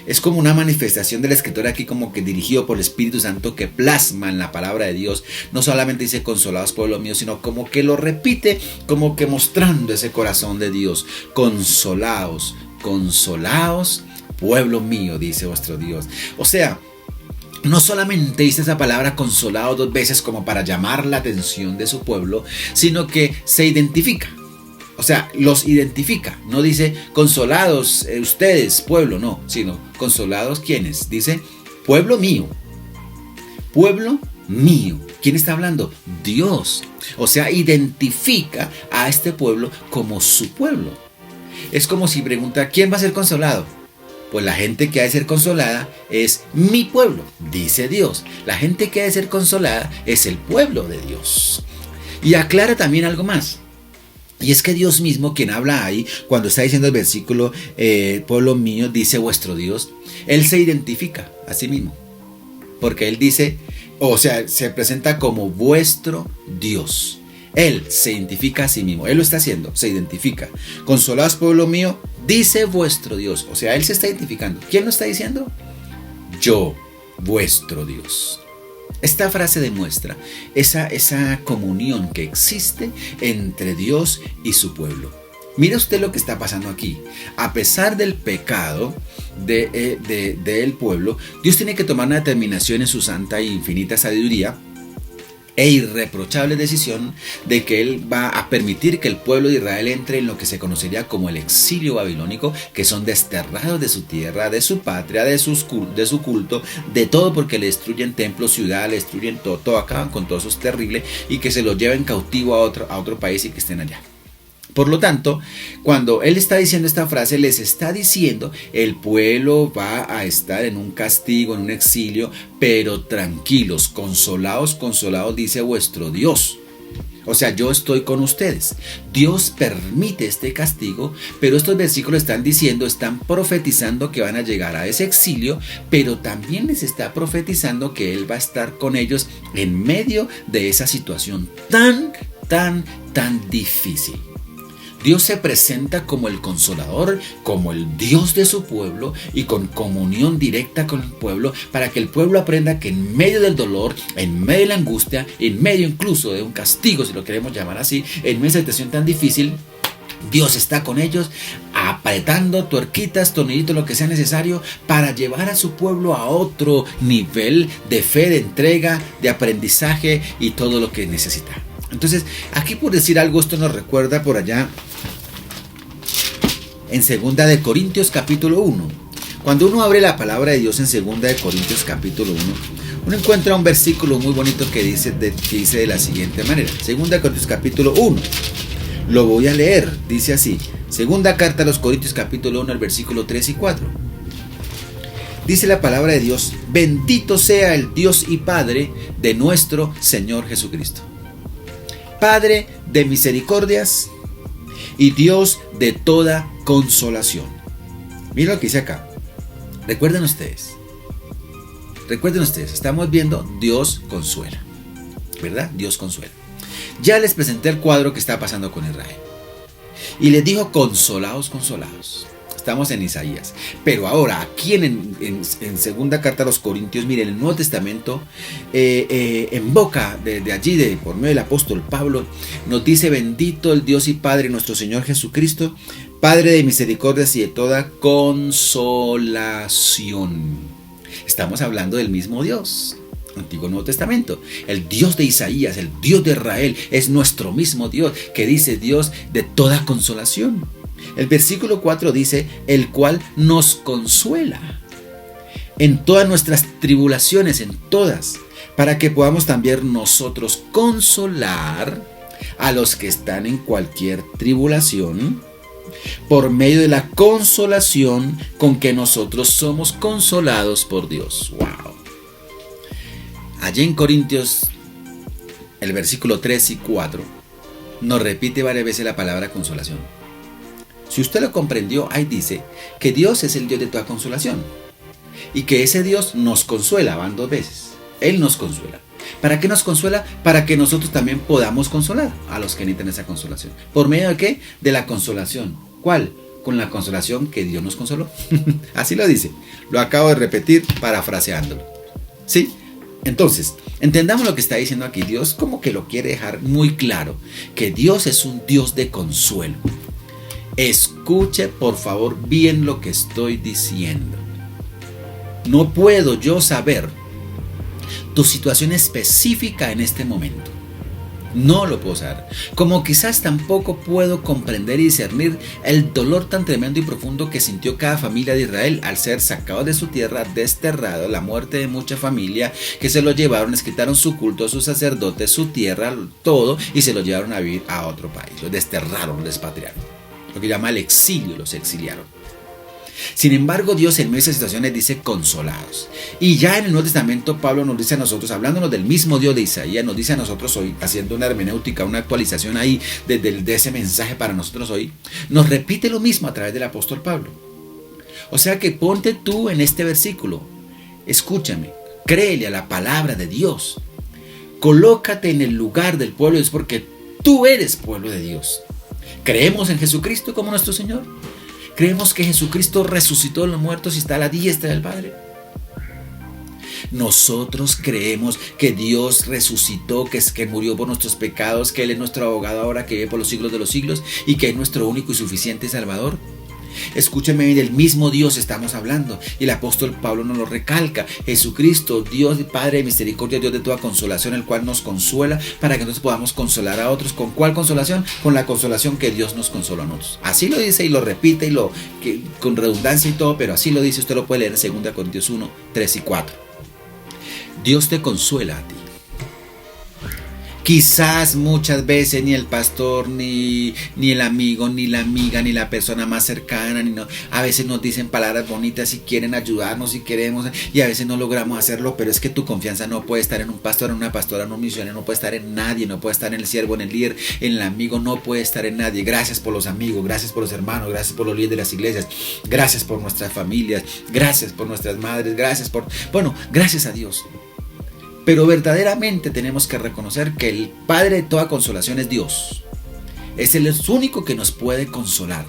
B: Es como una manifestación del escritor aquí, como que dirigido por el Espíritu Santo, que plasma en la palabra de Dios. No solamente dice consolaos, pueblo mío, sino como que lo repite, como que mostrando ese corazón de Dios. Consolaos, consolaos, pueblo mío, dice vuestro Dios. O sea, no solamente dice esa palabra consolado 2 veces como para llamar la atención de su pueblo, sino que se identifica. O sea, los identifica. No dice consolados ustedes, pueblo, no, sino consolados ¿quiénes? Dice pueblo mío. Pueblo mío. ¿Quién está hablando? Dios. O sea, identifica a este pueblo como su pueblo. Es como si pregunta, ¿quién va a ser consolado? Pues la gente que ha de ser consolada es mi pueblo, dice Dios. La gente que ha de ser consolada es el pueblo de Dios. Y aclara también algo más. Y es que Dios mismo, quien habla ahí, cuando está diciendo el versículo, pueblo mío, dice vuestro Dios, Él se identifica a sí mismo. Porque Él dice, o sea, se presenta como vuestro Dios. Él se identifica a sí mismo. Él lo está haciendo, se identifica. Consolaos, pueblo mío, dice vuestro Dios. O sea, Él se está identificando. ¿Quién lo está diciendo? Yo, vuestro Dios. Esta frase demuestra esa comunión que existe entre Dios y su pueblo. Mire usted lo que está pasando aquí. A pesar del pecado del pueblo, Dios tiene que tomar una determinación en su santa e infinita sabiduría e irreprochable decisión de que Él va a permitir que el pueblo de Israel entre en lo que se conocería como el exilio babilónico, que son desterrados de su tierra, de su patria, de su culto, de todo, porque le destruyen templos, ciudades, le destruyen todo, acaban con todo, eso es terrible, y que se los lleven cautivo a otro país y que estén allá. Por lo tanto, cuando Él está diciendo esta frase, les está diciendo, el pueblo va a estar en un castigo, en un exilio, pero tranquilos, consolaos, consolaos, dice vuestro Dios. O sea, yo estoy con ustedes. Dios permite este castigo, pero estos versículos están diciendo, están profetizando que van a llegar a ese exilio, pero también les está profetizando que Él va a estar con ellos en medio de esa situación tan difícil. Dios se presenta como el consolador, como el Dios de su pueblo y con comunión directa con el pueblo, para que el pueblo aprenda que en medio del dolor, en medio de la angustia, en medio incluso de un castigo, si lo queremos llamar así, en una situación tan difícil, Dios está con ellos, apretando tuerquitas, tornillitos, lo que sea necesario para llevar a su pueblo a otro nivel de fe, de entrega, de aprendizaje y todo lo que necesita. Entonces, aquí por decir algo, esto nos recuerda por allá en 2 de Corintios capítulo 1. Cuando uno abre la palabra de Dios en 2 de Corintios capítulo 1, uno encuentra un versículo muy bonito que dice de la siguiente manera. 2 de Corintios capítulo 1. Lo voy a leer, dice así. Segunda carta a los Corintios capítulo 1, el versículo 3 y 4. Dice la palabra de Dios: bendito sea el Dios y Padre de nuestro Señor Jesucristo. Padre de misericordias y Dios de toda consolación. Miren lo que dice acá. Recuerden ustedes, estamos viendo Dios consuela, ¿verdad? Dios consuela. Ya les presenté el cuadro que está pasando con Israel. Y les dijo: consolaos, consolaos. Estamos en Isaías. Pero ahora, aquí en segunda carta a los Corintios, miren, el Nuevo Testamento, en boca de allí, por medio del apóstol Pablo, nos dice: bendito el Dios y Padre nuestro Señor Jesucristo, Padre de misericordias y de toda consolación. Estamos hablando del mismo Dios. Antiguo Nuevo Testamento. El Dios de Isaías, el Dios de Israel, es nuestro mismo Dios, que dice Dios de toda consolación. El versículo 4 dice: el cual nos consuela en todas nuestras tribulaciones, en todas, para que podamos también nosotros consolar a los que están en cualquier tribulación, por medio de la consolación con que nosotros somos consolados por Dios. ¡Wow! Allí en Corintios, el versículo 3 y 4, nos repite varias veces la palabra consolación. Si usted lo comprendió, ahí dice que Dios es el Dios de toda consolación y que ese Dios nos consuela. Van dos veces. Él nos consuela. ¿Para qué nos consuela? Para que nosotros también podamos consolar a los que necesitan esa consolación. ¿Por medio de qué? De la consolación. ¿Cuál? Con la consolación que Dios nos consoló. Así lo dice. Lo acabo de repetir parafraseándolo. ¿Sí? Entonces, entendamos lo que está diciendo aquí. Dios como que lo quiere dejar muy claro, que Dios es un Dios de consuelo. Escuche por favor bien lo que estoy diciendo. No puedo yo saber tu situación específica en este momento. No lo puedo saber. Como quizás tampoco puedo comprender y discernir el dolor tan tremendo y profundo que sintió cada familia de Israel al ser sacados de su tierra, desterrados, la muerte de mucha familia, que se lo llevaron, les quitaron su culto, a sus sacerdotes, su tierra, todo, y se lo llevaron a vivir a otro país. Los desterraron, los despatriaron. Lo que llama el exilio, los exiliaron. Sin embargo, Dios en medio de esas situaciones dice consolados. Y ya en el Nuevo Testamento Pablo nos dice a nosotros, hablándonos del mismo Dios de Isaías, nos dice a nosotros hoy, haciendo una hermenéutica, una actualización ahí de ese mensaje para nosotros hoy, nos repite lo mismo a través del apóstol Pablo. O sea que ponte tú en este versículo, escúchame, créele a la palabra de Dios, colócate en el lugar del pueblo de Dios, porque tú eres pueblo de Dios. ¿Creemos en Jesucristo como nuestro Señor? ¿Creemos que Jesucristo resucitó de los muertos y está a la diestra del Padre? Nosotros creemos que Dios resucitó, que murió por nuestros pecados, que Él es nuestro abogado ahora, que vive por los siglos de los siglos y que es nuestro único y suficiente Salvador. Escúcheme, del mismo Dios estamos hablando y el apóstol Pablo nos lo recalca. Jesucristo, Dios Padre de misericordia, Dios de toda consolación, el cual nos consuela para que nosotros podamos consolar a otros. ¿Con cuál consolación? Con la consolación que Dios nos consoló a nosotros. Así lo dice y lo repite con redundancia y todo, pero así lo dice. Usted lo puede leer en 2 Corintios 1, 3 y 4. Dios te consuela a ti. Quizás muchas veces ni el pastor, ni el amigo, ni la amiga, ni la persona más cercana, a veces nos dicen palabras bonitas y quieren ayudarnos y queremos, y a veces no logramos hacerlo, pero es que tu confianza no puede estar en un pastor, en una pastora, en un misionero, no puede estar en nadie, no puede estar en el siervo, en el líder, en el amigo, no puede estar en nadie. Gracias por los amigos, gracias por los hermanos, gracias por los líderes de las iglesias, gracias por nuestras familias, gracias por nuestras madres, gracias a Dios. Pero verdaderamente tenemos que reconocer que el Padre de toda consolación es Dios. Es el único que nos puede consolar.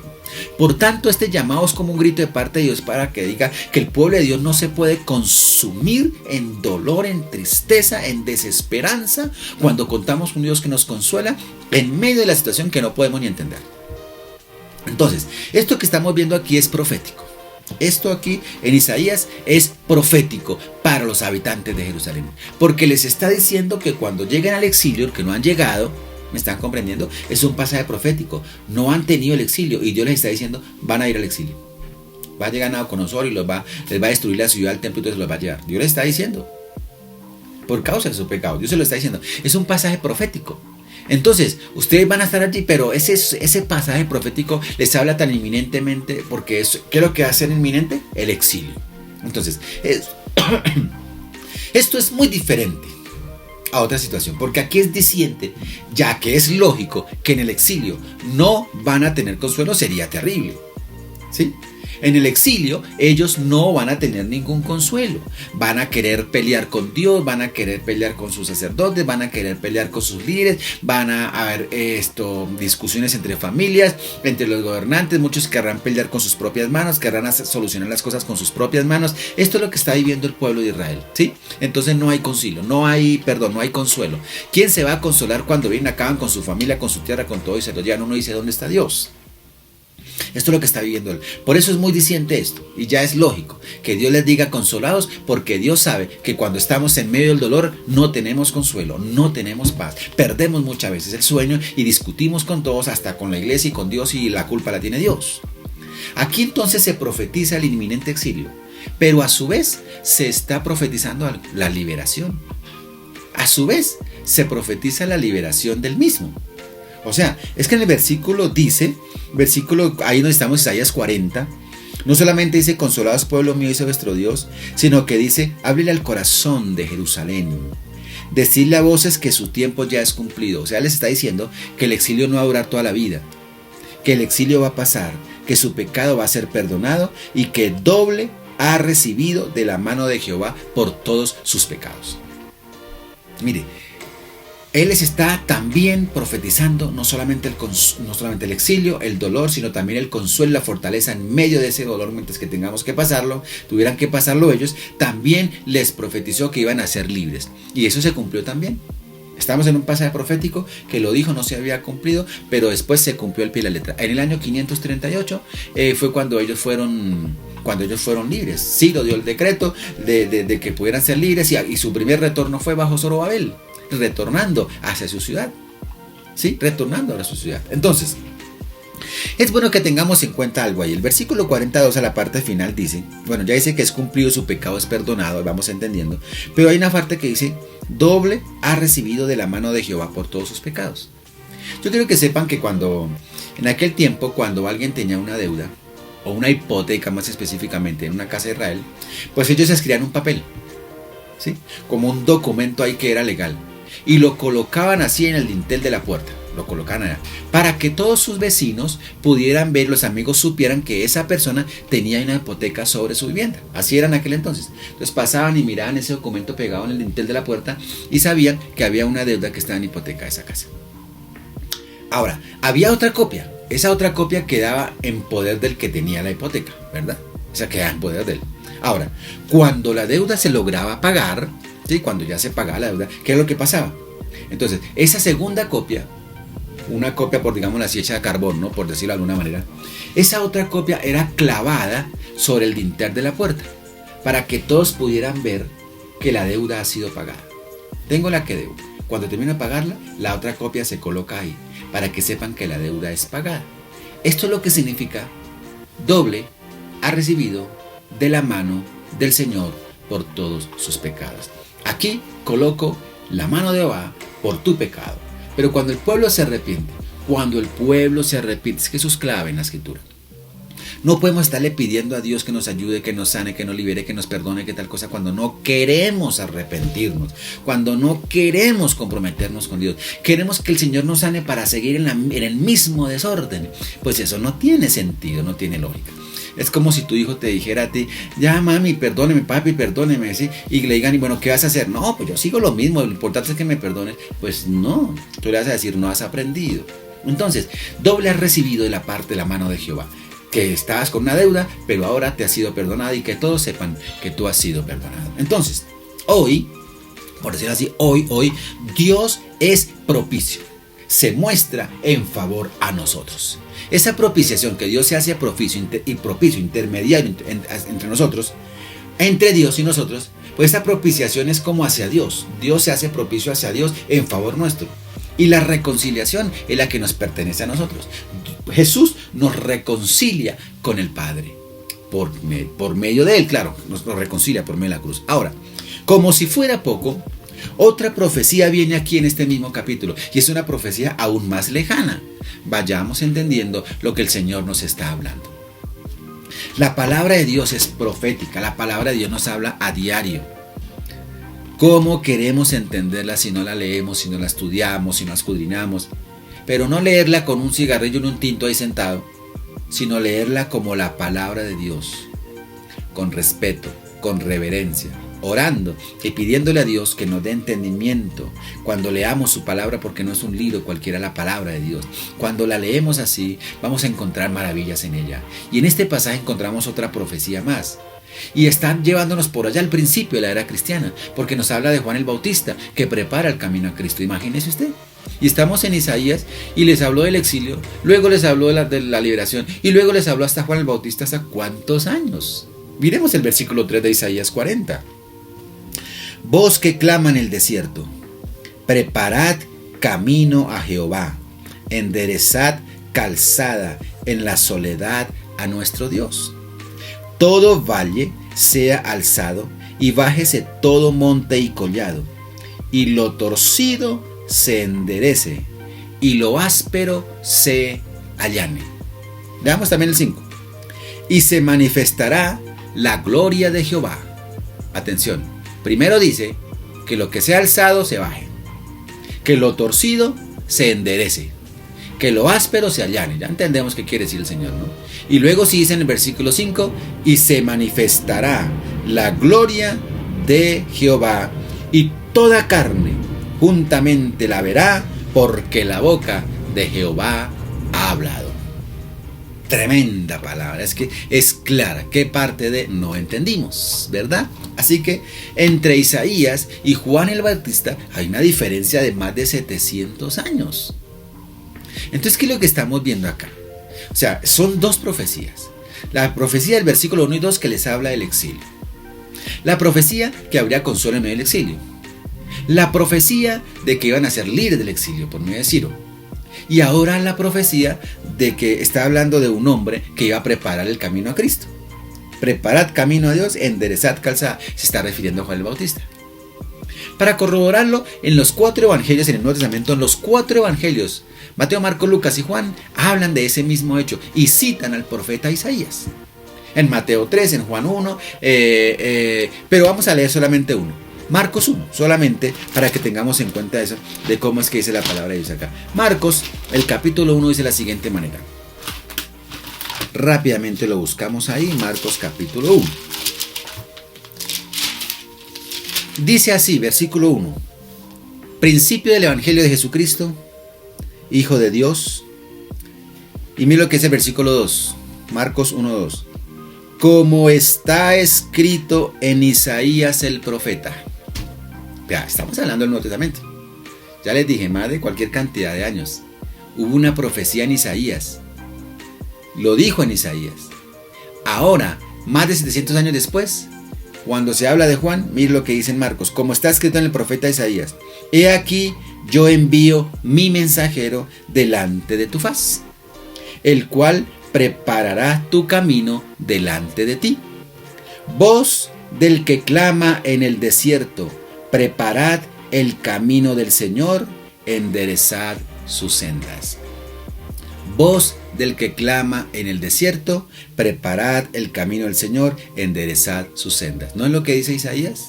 B: Por tanto, este llamado es como un grito de parte de Dios para que diga que el pueblo de Dios no se puede consumir en dolor, en tristeza, en desesperanza, cuando contamos con un Dios que nos consuela en medio de la situación que no podemos ni entender. Entonces, esto que estamos viendo aquí es profético. Esto aquí en Isaías es profético para los habitantes de Jerusalén, porque les está diciendo que cuando lleguen al exilio, que no han llegado, ¿me están comprendiendo? Es un pasaje profético, no han tenido el exilio y Dios les está diciendo, van a ir al exilio. Va a llegar Nabucodonosor y les va a destruir la ciudad, el templo, y entonces los va a llevar. Dios les está diciendo, por causa de su pecado, Dios se lo está diciendo. Es un pasaje profético. Entonces, ustedes van a estar allí, pero ese pasaje profético les habla tan inminentemente, porque ¿qué es lo que va a ser inminente? El exilio. Entonces, esto es muy diferente a otra situación, porque aquí es diciente, ya que es lógico que en el exilio no van a tener consuelo, sería terrible, ¿sí? En el exilio ellos no van a tener ningún consuelo, van a querer pelear con Dios, van a querer pelear con sus sacerdotes, van a querer pelear con sus líderes, van a haber discusiones entre familias, entre los gobernantes, muchos querrán pelear con sus propias manos, querrán solucionar las cosas con sus propias manos. Esto es lo que está viviendo el pueblo de Israel, ¿sí? Entonces no hay concilio, no hay consuelo. ¿Quién se va a consolar cuando vienen, acaban con su familia, con su tierra, con todo y se lo llevan? Uno dice, ¿dónde está Dios? Esto es lo que está viviendo él. Por eso es muy diciente esto. Y ya es lógico que Dios les diga consolados, porque Dios sabe que cuando estamos en medio del dolor no tenemos consuelo, no tenemos paz. Perdemos muchas veces el sueño y discutimos con todos, hasta con la iglesia y con Dios, y la culpa la tiene Dios. Aquí entonces se profetiza el inminente exilio, pero a su vez se está profetizando la liberación. A su vez se profetiza la liberación del mismo. O sea, es que en el versículo dice, ahí donde estamos, Isaías 40, no solamente dice, consolados pueblo mío, dice vuestro Dios, sino que dice, háblele al corazón de Jerusalén, decirle a voces que su tiempo ya es cumplido. O sea, les está diciendo que el exilio no va a durar toda la vida, que el exilio va a pasar, que su pecado va a ser perdonado y que doble ha recibido de la mano de Jehová por todos sus pecados. Mire, Él les está también profetizando no solamente el exilio, el dolor, sino también el consuelo, la fortaleza en medio de ese dolor, mientras que tengamos que pasarlo, tuvieran que pasarlo ellos. También les profetizó que iban a ser libres, y eso se cumplió también. Estamos en un pasaje profético que lo dijo, no se había cumplido, pero después se cumplió al pie de la letra. En el año 538 fue cuando ellos fueron libres. Ciro dio el decreto de que pudieran ser libres, y su primer retorno fue bajo Zorobabel, retornando hacia su ciudad. ¿Sí? Retornando a su ciudad. Entonces, es bueno que tengamos en cuenta algo ahí. El versículo 42 a la parte final dice, bueno, ya dice que es cumplido, su pecado es perdonado, vamos entendiendo, pero hay una parte que dice, doble ha recibido de la mano de Jehová por todos sus pecados. Yo quiero que sepan que en aquel tiempo, cuando alguien tenía una deuda, o una hipoteca más específicamente, en una casa de Israel, pues ellos escribían un papel, ¿sí? Como un documento ahí que era legal, y lo colocaban así en el dintel de la puerta, lo colocaban allá, para que todos sus vecinos pudieran ver, los amigos supieran que esa persona tenía una hipoteca sobre su vivienda. Así era en aquel entonces. Entonces pasaban y miraban ese documento pegado en el dintel de la puerta y sabían que había una deuda que estaba en hipoteca de esa casa. Ahora, había otra copia. Esa otra copia quedaba en poder del que tenía la hipoteca, ¿verdad? Esa quedaba en poder de él. Ahora, cuando la deuda se lograba pagar, ¿sí? Cuando ya se pagaba la deuda, ¿qué es lo que pasaba? Entonces, esa segunda copia, una copia por, digamos así, hecha de carbón, ¿no? Por decirlo de alguna manera, esa otra copia era clavada sobre el dintel de la puerta, para que todos pudieran ver que la deuda ha sido pagada. Tengo la que debo. Cuando termino de pagarla, la otra copia se coloca ahí, para que sepan que la deuda es pagada. Esto es lo que significa doble ha recibido de la mano del Señor por todos sus pecados. Aquí coloco la mano de Jehová por tu pecado. Pero cuando el pueblo se arrepiente, es que eso es clave en la escritura. No podemos estarle pidiendo a Dios que nos ayude, que nos sane, que nos libere, que nos perdone, que tal cosa, cuando no queremos arrepentirnos, cuando no queremos comprometernos con Dios. Queremos que el Señor nos sane para seguir en el mismo desorden. Pues eso no tiene sentido, no tiene lógica. Es como si tu hijo te dijera a ti, ya mami, perdóneme, papi, perdóneme, ¿sí? Y le digan, y bueno, ¿qué vas a hacer? No, pues yo sigo lo mismo, lo importante es que me perdones. Pues no, tú le vas a decir, no has aprendido. Entonces, doble has recibido de la parte de la mano de Jehová, que estabas con una deuda, pero ahora te ha sido perdonada, y que todos sepan que tú has sido perdonado. Entonces, hoy, por decirlo así, hoy, Dios es propicio, se muestra en favor a nosotros. Esa propiciación que Dios se hace propicio, intermediario entre nosotros, entre Dios y nosotros, pues esa propiciación es como hacia Dios. Dios se hace propicio hacia Dios en favor nuestro. Y la reconciliación es la que nos pertenece a nosotros. Jesús nos reconcilia con el Padre. Por medio de Él, claro, nos reconcilia por medio de la cruz. Ahora, como si fuera poco, otra profecía viene aquí en este mismo capítulo. Y es una profecía aún más lejana. Vayamos entendiendo lo que el Señor nos está hablando. La palabra de Dios es profética, la palabra de Dios nos habla a diario. ¿Cómo queremos entenderla si no la leemos, si no la estudiamos, si no la escudriñamos? Pero no leerla con un cigarrillo y un tinto ahí sentado, sino leerla como la palabra de Dios, con respeto, con reverencia, orando y pidiéndole a Dios que nos dé entendimiento cuando leamos su palabra, porque no es un libro cualquiera, la palabra de Dios. Cuando la leemos así, vamos a encontrar maravillas en ella. Y en este pasaje encontramos otra profecía más. Y están llevándonos por allá al principio de la era cristiana, porque nos habla de Juan el Bautista, que prepara el camino a Cristo. Imagínese usted. Y estamos en Isaías y les habló del exilio, luego les habló de la liberación y luego les habló hasta Juan el Bautista. ¿Hasta cuántos años? Miremos el versículo 3 de Isaías 40. Voz que clama en el desierto, preparad camino a Jehová, enderezad calzada en la soledad a nuestro Dios. Todo valle sea alzado y bájese todo monte y collado, y lo torcido se enderece y lo áspero se allane. Veamos también el 5. Y se manifestará la gloria de Jehová. Atención, primero dice que lo que sea alzado se baje, que lo torcido se enderece, que lo áspero se allane. Ya entendemos qué quiere decir el Señor, ¿no? Y luego sí dice en el versículo 5, y se manifestará la gloria de Jehová, y toda carne juntamente la verá, porque la boca de Jehová ha hablado. Tremenda palabra, es que es clara. ¿Qué parte de no entendimos, verdad? Así que entre Isaías y Juan el Bautista hay una diferencia de más de 700 años. Entonces, ¿qué es lo que estamos viendo acá? O sea, son dos profecías. La profecía del versículo 1 y 2 que les habla del exilio. La profecía que habría consuelo en medio del exilio. La profecía de que iban a ser libres del exilio por medio de Ciro. Y ahora la profecía de que está hablando de un hombre que iba a preparar el camino a Cristo. Preparad camino a Dios, enderezad calzada. Se está refiriendo a Juan el Bautista. Para corroborarlo, en los 4 evangelios en el Nuevo Testamento, en los 4 evangelios, Mateo, Marcos, Lucas y Juan, hablan de ese mismo hecho y citan al profeta Isaías. En Mateo 3, en Juan 1, pero vamos a leer solamente uno. Marcos 1, solamente para que tengamos en cuenta eso, de cómo es que dice la palabra de Dios acá. Marcos, el capítulo 1 dice de la siguiente manera. Rápidamente lo buscamos ahí, Marcos capítulo 1. Dice así, versículo 1. Principio del Evangelio de Jesucristo, Hijo de Dios. Y mira lo que es el versículo 2. Marcos 1:2. Como está escrito en Isaías el profeta. Ya, estamos hablando del Nuevo Testamento. Ya les dije, más de cualquier cantidad de años. Hubo una profecía en Isaías. Lo dijo en Isaías. Ahora, más de 700 años después, cuando se habla de Juan, mire lo que dice en Marcos. Como está escrito en el profeta Isaías. He aquí, yo envío mi mensajero delante de tu faz, el cual preparará tu camino delante de ti. Voz del que clama en el desierto, preparad el camino del Señor, enderezad sus sendas. Voz del que clama en el desierto, preparad el camino del Señor, enderezad sus sendas. ¿No es lo que dice Isaías?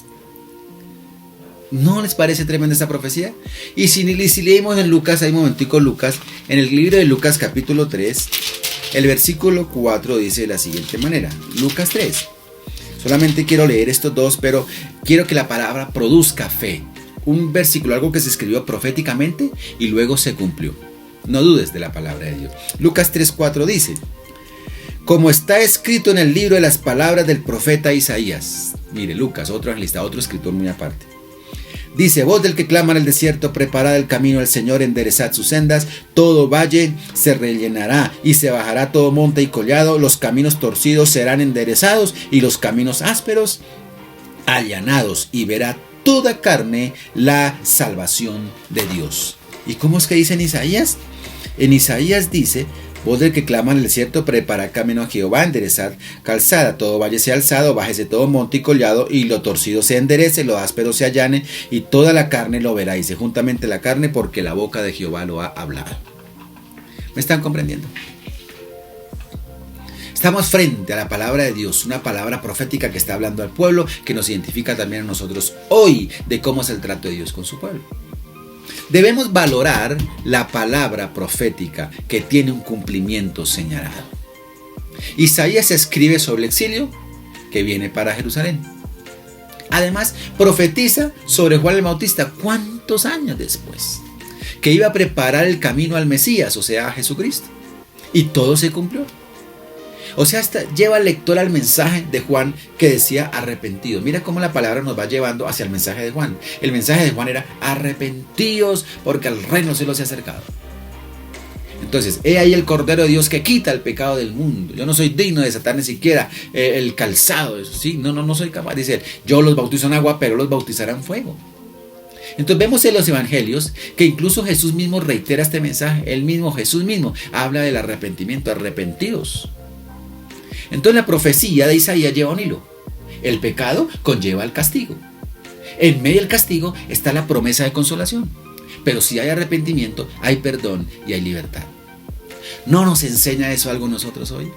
B: ¿No les parece tremenda esta profecía? Y si leemos en Lucas, hay un momentico Lucas, en el libro de Lucas capítulo 3, el versículo 4 dice de la siguiente manera. Lucas 3. Solamente quiero leer estos dos, pero quiero que la palabra produzca fe. Un versículo, algo que se escribió proféticamente y luego se cumplió. No dudes de la palabra de Dios. Lucas 3:4 dice: como está escrito en el libro de las palabras del profeta Isaías. Mire, Lucas, otro evangelista, otro escritor muy aparte. Dice: voz del que clama en el desierto, preparad el camino del Señor, enderezad sus sendas. Todo valle se rellenará y se bajará todo monte y collado. Los caminos torcidos serán enderezados y los caminos ásperos allanados. Y verá toda carne la salvación de Dios. ¿Y cómo es que dice en Isaías? En Isaías dice: voz del que clama en el desierto, prepara camino a Jehová, enderezad calzada. Todo valle sea alzado, bájese todo monte y collado, y lo torcido se enderece, lo áspero se allane, y toda la carne lo verá. Dice juntamente la carne, porque la boca de Jehová lo ha hablado. ¿Me están comprendiendo? Estamos frente a la palabra de Dios, una palabra profética que está hablando al pueblo, que nos identifica también a nosotros hoy de cómo es el trato de Dios con su pueblo. Debemos valorar la palabra profética que tiene un cumplimiento señalado. Isaías escribe sobre el exilio que viene para Jerusalén. Además, profetiza sobre Juan el Bautista cuántos años después, que iba a preparar el camino al Mesías, o sea, a Jesucristo. Y todo se cumplió. O sea, hasta lleva al lector al mensaje de Juan que decía arrepentido. Mira cómo la palabra nos va llevando hacia el mensaje de Juan. El mensaje de Juan era arrepentidos porque el reino se los ha acercado. Entonces, he ahí el Cordero de Dios que quita el pecado del mundo. Yo no soy digno de desatar ni siquiera el calzado. Eso sí, no soy capaz. Dice, yo los bautizo en agua, pero los bautizarán en fuego. Entonces vemos en los evangelios que incluso Jesús mismo reitera este mensaje. Jesús mismo habla del arrepentimiento, arrepentidos. Entonces la profecía de Isaías lleva un hilo. El pecado conlleva el castigo. En medio del castigo está la promesa de consolación. Pero si hay arrepentimiento, hay perdón y hay libertad. ¿No nos enseña eso algo nosotros hoy?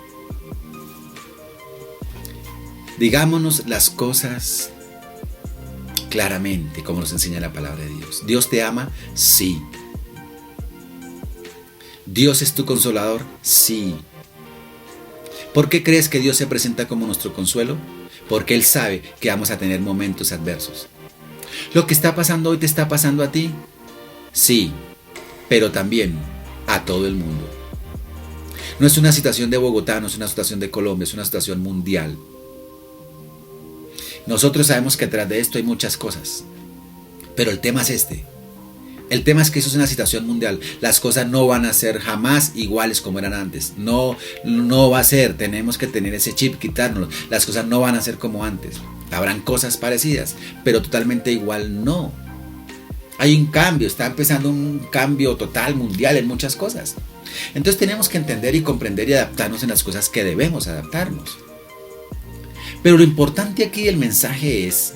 B: Digámonos las cosas claramente, como nos enseña la palabra de Dios. ¿Dios te ama? Sí. ¿Dios es tu consolador? Sí. ¿Por qué crees que Dios se presenta como nuestro consuelo? Porque Él sabe que vamos a tener momentos adversos. ¿Lo que está pasando hoy te está pasando a ti? Sí, pero también a todo el mundo. No es una situación de Bogotá, no es una situación de Colombia, es una situación mundial. Nosotros sabemos que tras de esto hay muchas cosas, pero el tema es este. El tema es que eso es una situación mundial. Las cosas no van a ser jamás iguales como eran antes. No va a ser. Tenemos que tener ese chip, quitárnoslo. Las cosas no van a ser como antes. Habrán cosas parecidas, pero totalmente igual no. Hay un cambio. Está empezando un cambio total mundial en muchas cosas. Entonces tenemos que entender y comprender y adaptarnos en las cosas que debemos adaptarnos. Pero lo importante aquí del mensaje es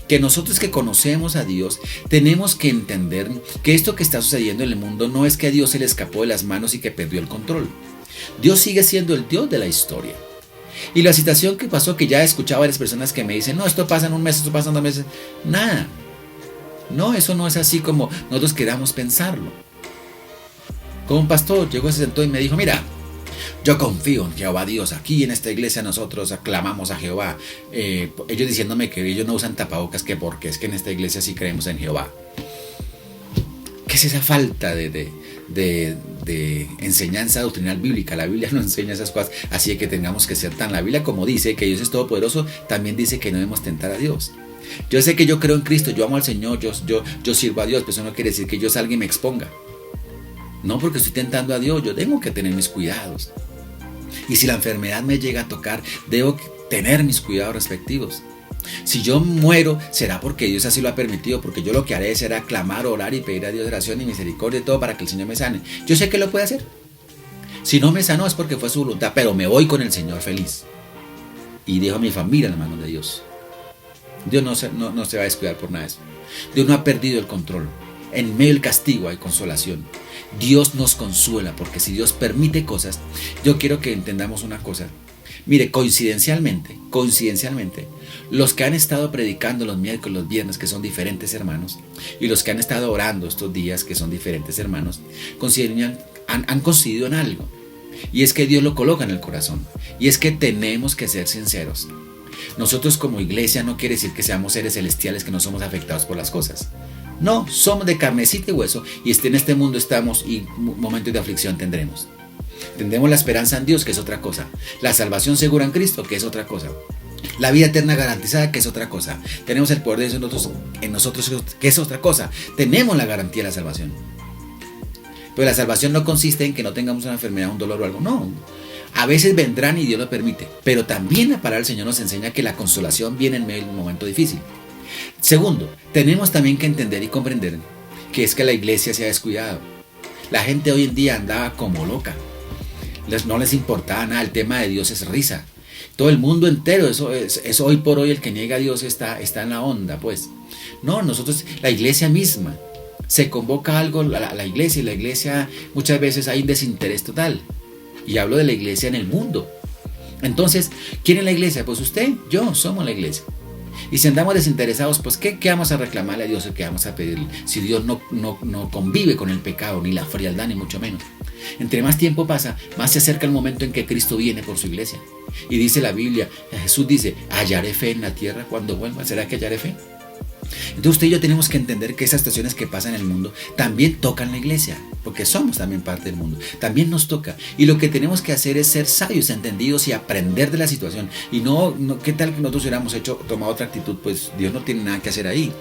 B: que nosotros que conocemos a Dios tenemos que entender que esto que está sucediendo en el mundo no es que a Dios se le escapó de las manos y que perdió el control. Dios sigue siendo el Dios de la historia. Y la situación que pasó, que ya he escuchado a varias personas que me dicen, no, esto pasa en un mes, esto pasa en 2 meses. Nada. No, eso no es así como nosotros queramos pensarlo. Como un pastor llegó, se sentó y me dijo, mira, yo confío en Jehová Dios. Aquí en esta iglesia nosotros aclamamos a Jehová. Ellos diciéndome que ellos no usan tapabocas, que porque es que en esta iglesia sí creemos en Jehová. ¿Qué es esa falta de enseñanza doctrinal bíblica? La Biblia no enseña esas cosas, así que tengamos que ser tan. La Biblia, como dice que Dios es todopoderoso, también dice que no debemos tentar a Dios. Yo sé que yo creo en Cristo, yo amo al Señor, yo sirvo a Dios, pero eso no quiere decir que yo salga y me exponga. No, porque estoy tentando a Dios, yo tengo que tener mis cuidados. Y si la enfermedad me llega a tocar, debo tener mis cuidados respectivos. Si yo muero, será porque Dios así lo ha permitido, porque yo lo que haré será clamar, orar y pedir a Dios oración y misericordia y todo para que el Señor me sane. Yo sé que lo puede hacer. Si no me sanó es porque fue su voluntad, pero me voy con el Señor feliz. Y dejo a mi familia en las manos de Dios. Dios no se va a descuidar por nada de eso. Dios no ha perdido el control. En medio del castigo hay consolación. Dios nos consuela, porque si Dios permite cosas, yo quiero que entendamos una cosa. Mire, coincidencialmente, los que han estado predicando los miércoles, los viernes, que son diferentes hermanos, y los que han estado orando estos días, que son diferentes hermanos, han coincidido en algo. Y es que Dios lo coloca en el corazón. Y es que tenemos que ser sinceros. Nosotros como iglesia no quiere decir que seamos seres celestiales que no somos afectados por las cosas. No, somos de carnecita y hueso, y en este mundo estamos y momentos de aflicción tendremos. Tendremos la esperanza en Dios, que es otra cosa. La salvación segura en Cristo, que es otra cosa. La vida eterna garantizada, que es otra cosa. Tenemos el poder de Dios en nosotros, que es otra cosa. Tenemos la garantía de la salvación. Pero la salvación no consiste en que no tengamos una enfermedad, un dolor o algo. No. A veces vendrán y Dios lo permite. Pero también la palabra del Señor nos enseña que la consolación viene en medio de un momento difícil. Segundo, tenemos también que entender y comprender que es que la iglesia se ha descuidado. La gente hoy en día andaba como loca. No les importaba nada, el tema de Dios es risa. Todo el mundo entero, eso hoy por hoy el que niega a Dios está en la onda, pues. No, nosotros, la iglesia misma, se convoca algo, la iglesia, y la iglesia muchas veces hay un desinterés total. Y hablo de la iglesia en el mundo. Entonces, ¿quién es la iglesia? Pues usted, yo, somos la iglesia. Y si andamos desinteresados, pues ¿qué vamos a reclamarle a Dios o qué vamos a pedirle? Si Dios no convive con el pecado, ni la frialdad, ni mucho menos. Entre más tiempo pasa, más se acerca el momento en que Cristo viene por su iglesia. Y dice la Biblia, Jesús dice, hallaré fe en la tierra cuando vuelva. ¿Será que hallaré fe? Entonces usted y yo tenemos que entender que esas situaciones que pasan en el mundo también tocan la iglesia, porque somos también parte del mundo, también nos toca. Y lo que tenemos que hacer es ser sabios, entendidos y aprender de la situación. Y no ¿qué tal que nosotros hubiéramos tomado otra actitud? Pues Dios no tiene nada que hacer ahí.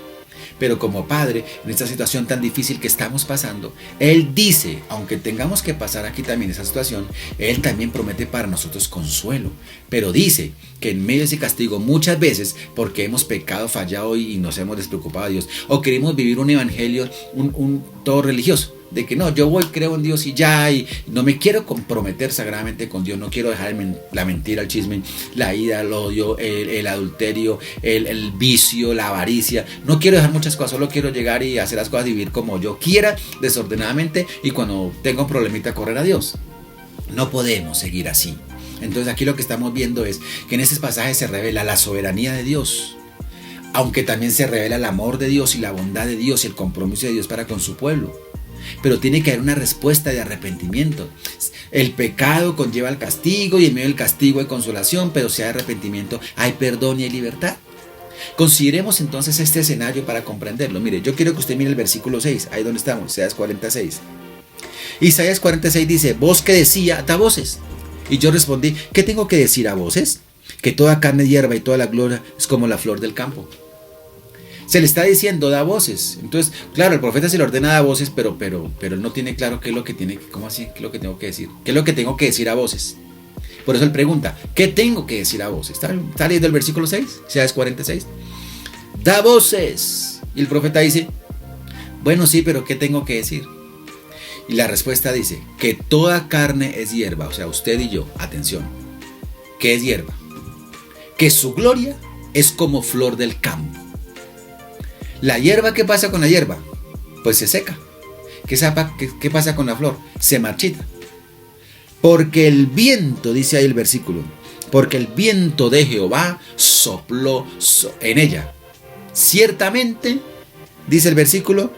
B: Pero como Padre, en esta situación tan difícil que estamos pasando, Él dice, aunque tengamos que pasar aquí también esa situación, Él también promete para nosotros consuelo. Pero dice que en medio de ese castigo muchas veces, porque hemos pecado, fallado y nos hemos despreocupado de Dios, o queremos vivir un evangelio, un todo religioso, de que no, yo voy, creo en Dios y ya, y no me quiero comprometer sagradamente con Dios, no quiero dejar la mentira, el chisme, la ira, el odio, el adulterio, el vicio, la avaricia, no quiero dejar muchas cosas, solo quiero llegar y hacer las cosas, vivir como yo quiera, desordenadamente, y cuando tengo un problemita correr a Dios. No podemos seguir así. Entonces aquí lo que estamos viendo es que en ese pasaje se revela la soberanía de Dios, aunque también se revela el amor de Dios y la bondad de Dios y el compromiso de Dios para con su pueblo. Pero tiene que haber una respuesta de arrepentimiento. El pecado conlleva el castigo y en medio del castigo hay consolación, pero si hay arrepentimiento hay perdón y hay libertad. Consideremos entonces este escenario para comprenderlo. Mire, yo quiero que usted mire el versículo 6, ahí donde estamos, Isaías 46. Isaías 46 dice, voz que decía, da voces. Y yo respondí, ¿qué tengo que decir a voces? Que toda carne hierba y toda la gloria es como la flor del campo. Se le está diciendo, da voces. Entonces, claro, el profeta se le ordena da voces, pero él no tiene claro qué es lo que tiene, ¿cómo así? ¿Qué es lo que tengo que decir? ¿Qué es lo que tengo que decir a voces? Por eso él pregunta, ¿qué tengo que decir a voces? ¿Está leyendo el versículo 6? Isaías 46. Da voces. Y el profeta dice, bueno, sí, pero ¿qué tengo que decir? Y la respuesta dice, que toda carne es hierba, o sea, usted y yo, atención, ¿qué es hierba? Que su gloria es como flor del campo. La hierba, ¿qué pasa con la hierba? Pues se seca. ¿Qué pasa con la flor? Se marchita. Porque el viento, dice ahí el versículo, porque el viento de Jehová sopló en ella. Ciertamente, dice el versículo,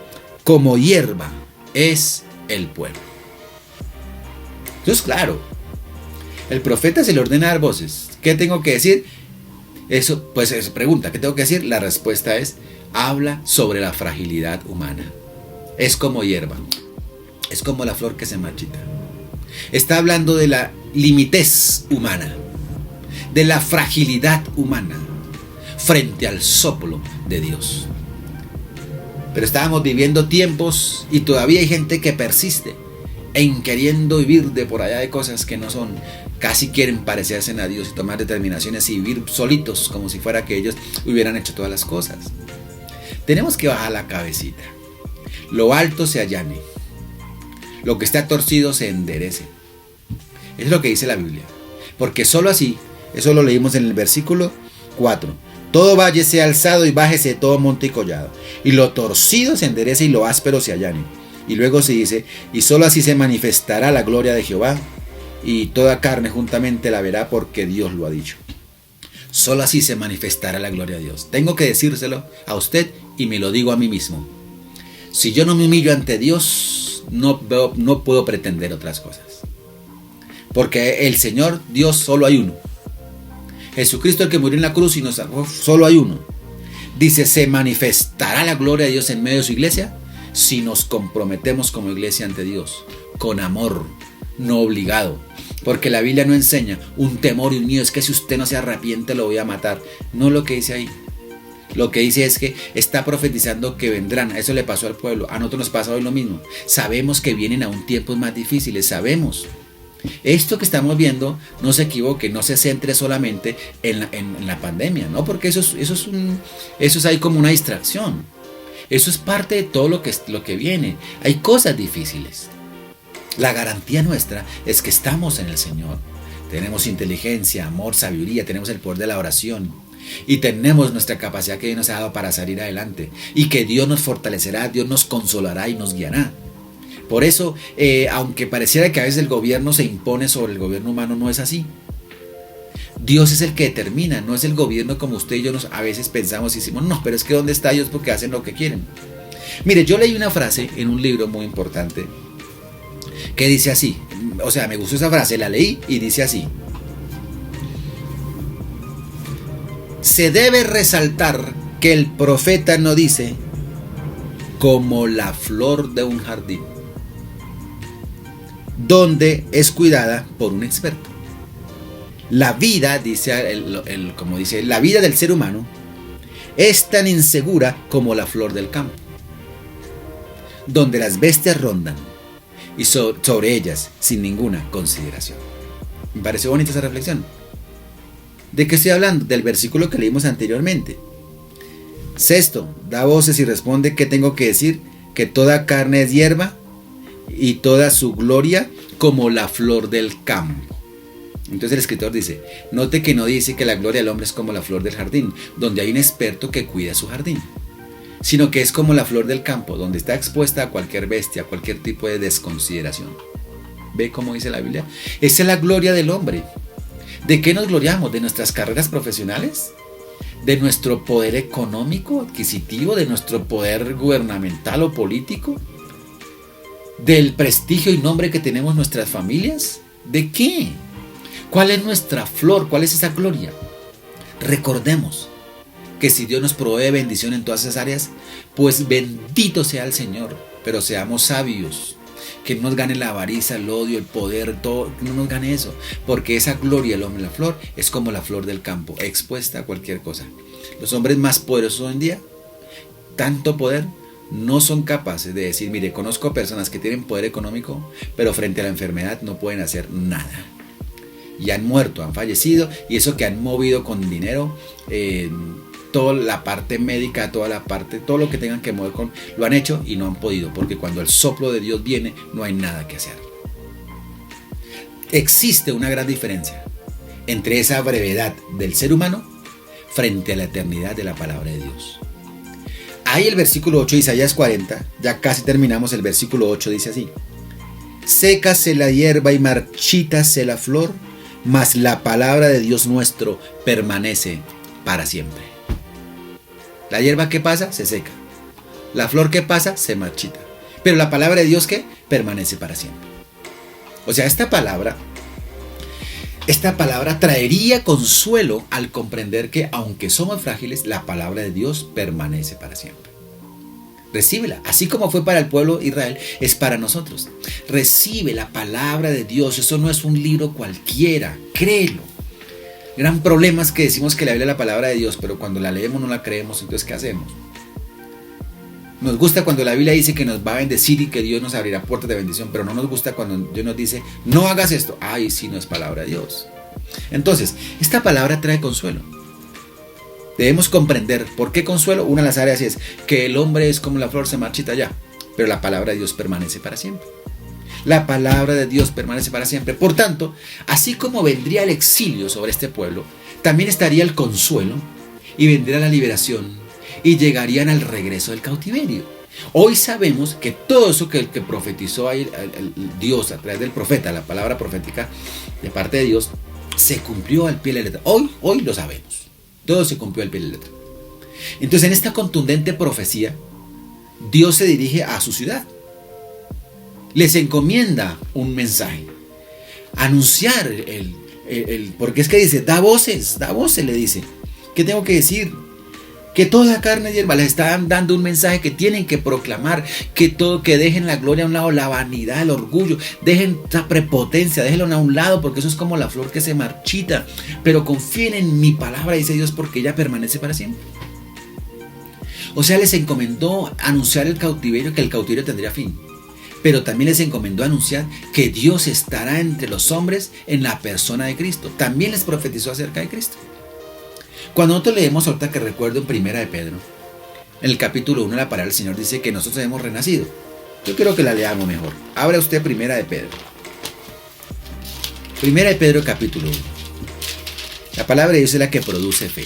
B: como hierba es el pueblo. Entonces, claro, el profeta se le ordena dar voces. ¿Qué tengo que decir? Eso, pues se pregunta, ¿qué tengo que decir? La respuesta es, habla sobre la fragilidad humana. Es como hierba, es como la flor que se marchita. Está hablando de la limitez humana, de la fragilidad humana frente al soplo de Dios. Pero estábamos viviendo tiempos y todavía hay gente que persiste en queriendo vivir de por allá de cosas que no son. Casi quieren parecerse a Dios y tomar determinaciones y vivir solitos como si fuera que ellos hubieran hecho todas las cosas. Tenemos que bajar la cabecita. Lo alto se allane. Lo que está torcido se enderece. Es lo que dice la Biblia. Porque solo así, eso lo leímos en el versículo 4. Todo valle sea alzado y bájese todo monte y collado. Y lo torcido se enderece y lo áspero se allane. Y luego se dice, y solo así se manifestará la gloria de Jehová, y toda carne juntamente la verá, porque Dios lo ha dicho. Solo así se manifestará la gloria de Dios. Tengo que decírselo a usted y me lo digo a mí mismo. Si yo no me humillo ante Dios, no puedo pretender otras cosas. Porque el Señor, Dios, solo hay uno. Jesucristo, el que murió en la cruz y nos salvó, solo hay uno. Dice, se manifestará la gloria de Dios en medio de su iglesia si nos comprometemos como iglesia ante Dios, con amor, no obligado. Porque la Biblia no enseña un temor y un miedo, es que si usted no se arrepiente lo voy a matar. No es lo que dice ahí. Lo que dice es que está profetizando que vendrán. Eso le pasó al pueblo. A nosotros nos pasa hoy lo mismo. Sabemos que vienen aún tiempos más difíciles. Sabemos. Esto que estamos viendo, no se equivoque, no se centre solamente en la pandemia, ¿no? Porque eso es ahí como una distracción. Eso es parte de todo lo que viene. Hay cosas difíciles. La garantía nuestra es que estamos en el Señor. Tenemos inteligencia, amor, sabiduría, tenemos el poder de la oración y tenemos nuestra capacidad que Dios nos ha dado para salir adelante y que Dios nos fortalecerá, Dios nos consolará y nos guiará. Por eso, aunque pareciera que a veces el gobierno se impone sobre el gobierno humano, no es así. Dios es el que determina, no es el gobierno como usted y yo a veces pensamos y decimos, no, pero es que ¿dónde está Dios? Porque hacen lo que quieren. Mire, yo leí una frase en un libro muy importante que dice así, o sea, me gustó esa frase, la leí y dice así: se debe resaltar que el profeta no dice como la flor de un jardín, donde es cuidada por un experto. La vida, como dice, la vida del ser humano es tan insegura como la flor del campo, donde las bestias rondan y sobre ellas sin ninguna consideración. Me pareció bonita esa reflexión. ¿De qué estoy hablando? Del versículo que leímos anteriormente. Sexto, da voces y responde: ¿qué tengo que decir? Que toda carne es hierba y toda su gloria como la flor del campo. Entonces el escritor dice, note que no dice que la gloria del hombre es como la flor del jardín, donde hay un experto que cuida su jardín, sino que es como la flor del campo, donde está expuesta a cualquier bestia, a cualquier tipo de desconsideración. ¿Ve cómo dice la Biblia? Esa es la gloria del hombre. ¿De qué nos gloriamos? ¿De nuestras carreras profesionales? ¿De nuestro poder económico, adquisitivo? ¿De nuestro poder gubernamental o político? ¿Del prestigio y nombre que tenemos nuestras familias? ¿De qué? ¿Cuál es nuestra flor? ¿Cuál es esa gloria? Recordemos que si Dios nos provee bendición en todas esas áreas, pues bendito sea el Señor, pero seamos sabios, que no nos gane la avaricia, el odio, el poder, todo, no nos gane eso, porque esa gloria, el hombre, la flor, es como la flor del campo, expuesta a cualquier cosa. Los hombres más poderosos hoy en día, tanto poder, no son capaces de decir, mire, conozco personas que tienen poder económico, pero frente a la enfermedad no pueden hacer nada. Y han muerto, han fallecido, y eso que han movido con dinero, toda la parte médica, todo lo que tengan que mover lo han hecho y no han podido, porque cuando el soplo de Dios viene, no hay nada que hacer. Existe una gran diferencia entre esa brevedad del ser humano frente a la eternidad de la palabra de Dios. Ahí el versículo 8 de Isaías 40, ya casi terminamos, el versículo 8 dice así: sécase la hierba y marchítase la flor, mas la palabra de Dios nuestro permanece para siempre. La hierba, ¿qué pasa? Se seca. La flor, ¿qué pasa? Se marchita. Pero la palabra de Dios, ¿qué? Permanece para siempre. O sea, esta palabra traería consuelo al comprender que aunque somos frágiles, la palabra de Dios permanece para siempre. Recíbela, así como fue para el pueblo de Israel, es para nosotros. Recibe la palabra de Dios, eso no es un libro cualquiera, créelo. Gran problema es que decimos que la Biblia es la palabra de Dios, pero cuando la leemos no la creemos, entonces ¿qué hacemos? Nos gusta cuando la Biblia dice que nos va a bendecir y que Dios nos abrirá puertas de bendición, pero no nos gusta cuando Dios nos dice, no hagas esto. Ay, sí, no es palabra de Dios. Entonces, esta palabra trae consuelo. Debemos comprender por qué consuelo. Una de las áreas es que el hombre es como la flor, se marchita ya, pero la palabra de Dios permanece para siempre. La palabra de Dios permanece para siempre. Por tanto, así como vendría el exilio sobre este pueblo, también estaría el consuelo y vendría la liberación y llegarían al regreso del cautiverio. Hoy sabemos que todo eso que profetizó el Dios a través del profeta, la palabra profética de parte de Dios, se cumplió al pie de la letra. Hoy lo sabemos. Todo se cumplió al pie de la letra. Entonces, en esta contundente profecía, Dios se dirige a su ciudad. Les encomienda un mensaje. Anunciar porque es que dice, da voces, le dice. ¿Qué tengo que decir? Que toda carne es hierba. Les están dando un mensaje que tienen que proclamar, que dejen la gloria a un lado, la vanidad, el orgullo, dejen esa prepotencia, déjenlo a un lado, porque eso es como la flor que se marchita, pero confíen en mi palabra, dice Dios, porque ella permanece para siempre. O sea, les encomendó anunciar el cautiverio, que el cautiverio tendría fin, pero también les encomendó anunciar que Dios estará entre los hombres en la persona de Cristo. También les profetizó acerca de Cristo. Cuando nosotros leemos, ahorita que recuerdo en Primera de Pedro, en el capítulo 1, la palabra del Señor dice que nosotros hemos renacido. Yo quiero que la leamos mejor. Abra usted Primera de Pedro. Primera de Pedro, capítulo 1. La palabra de Dios es la que produce fe.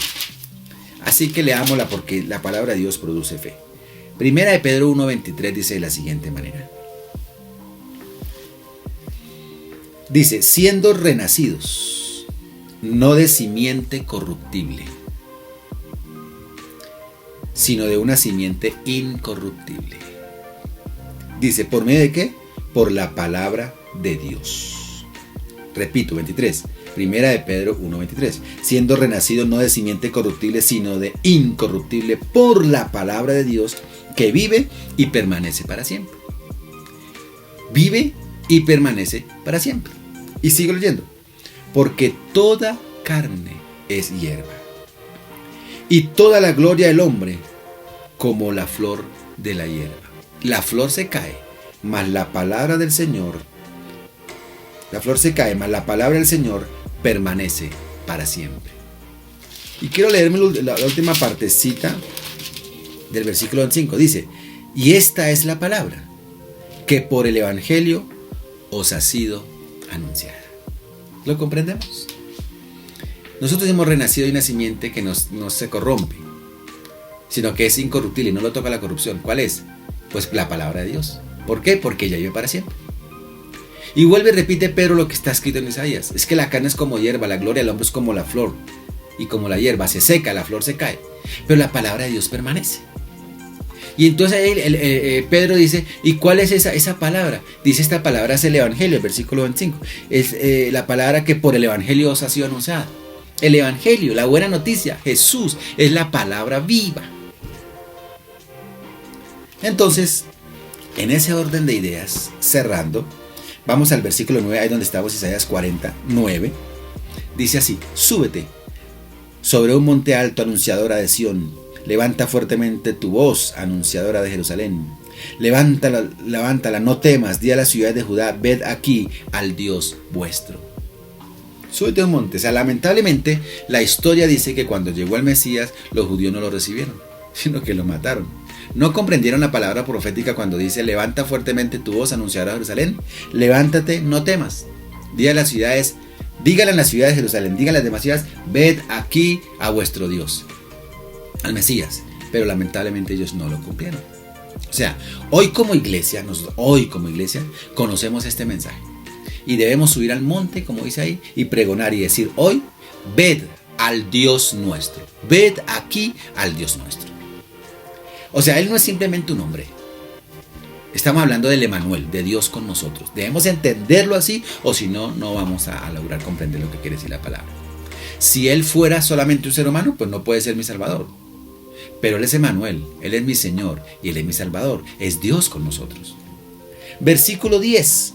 B: Así que leámosla porque la palabra de Dios produce fe. Primera de Pedro 1:23 dice de la siguiente manera. Dice, siendo renacidos, no de simiente corruptible, sino de una simiente incorruptible. Dice, ¿por medio de qué? Por la palabra de Dios. Repito, 23. Primera de Pedro 1:23. Siendo renacido no de simiente corruptible, sino de incorruptible por la palabra de Dios, que vive y permanece para siempre. Vive y permanece para siempre. Y sigo leyendo. Porque toda carne es hierba, y toda la gloria del hombre como la flor de la hierba. La flor se cae, mas la palabra del Señor, la flor se cae, mas la palabra del Señor permanece para siempre. Y quiero leerme la última partecita del versículo 25. Dice, y esta es la palabra que por el Evangelio os ha sido anunciada. ¿Lo comprendemos? Nosotros hemos renacido de una simiente que no se corrompe, sino que es incorruptible y no lo toca la corrupción. ¿Cuál es? Pues la palabra de Dios. ¿Por qué? Porque ella vive para siempre. Y vuelve y repite Pedro lo que está escrito en Isaías. Es que la carne es como hierba, la gloria del hombre es como la flor. Y como la hierba se seca, la flor se cae. Pero la palabra de Dios permanece. Y entonces Pedro dice, ¿y cuál es esa palabra? Dice, esta palabra es el Evangelio, el versículo 25. Es la palabra que por el Evangelio os ha sido anunciada. El Evangelio, la buena noticia, Jesús, es la palabra viva. Entonces, en ese orden de ideas, cerrando, vamos al versículo 9, ahí donde estamos, Isaías 49. Dice así, súbete sobre un monte alto, anunciadora de Sión. Levanta fuertemente tu voz, anunciadora de Jerusalén. Levántala, no temas, di a la ciudad de Judá, ved aquí al Dios vuestro. Súbete a un monte. O sea, lamentablemente, la historia dice que cuando llegó el Mesías, los judíos no lo recibieron, sino que lo mataron. No comprendieron la palabra profética cuando dice, levanta fuertemente tu voz, anunciadora de Jerusalén. Levántate, no temas. Di a las ciudades, dígale en las ciudades de Jerusalén, dígale a las demás ciudades, ved aquí a vuestro Dios, al Mesías. Pero lamentablemente ellos no lo cumplieron. O sea, hoy como iglesia conocemos este mensaje y debemos subir al monte, como dice ahí, y pregonar y decir, hoy, ved al Dios nuestro, ved aquí al Dios nuestro. O sea, Él no es simplemente un hombre. Estamos hablando del Emanuel, de Dios con nosotros. Debemos entenderlo así, o si no, no vamos a lograr comprender lo que quiere decir la palabra. Si Él fuera solamente un ser humano, pues no puede ser mi Salvador. Pero Él es Emanuel, Él es mi Señor y Él es mi Salvador. Es Dios con nosotros. Versículo 10.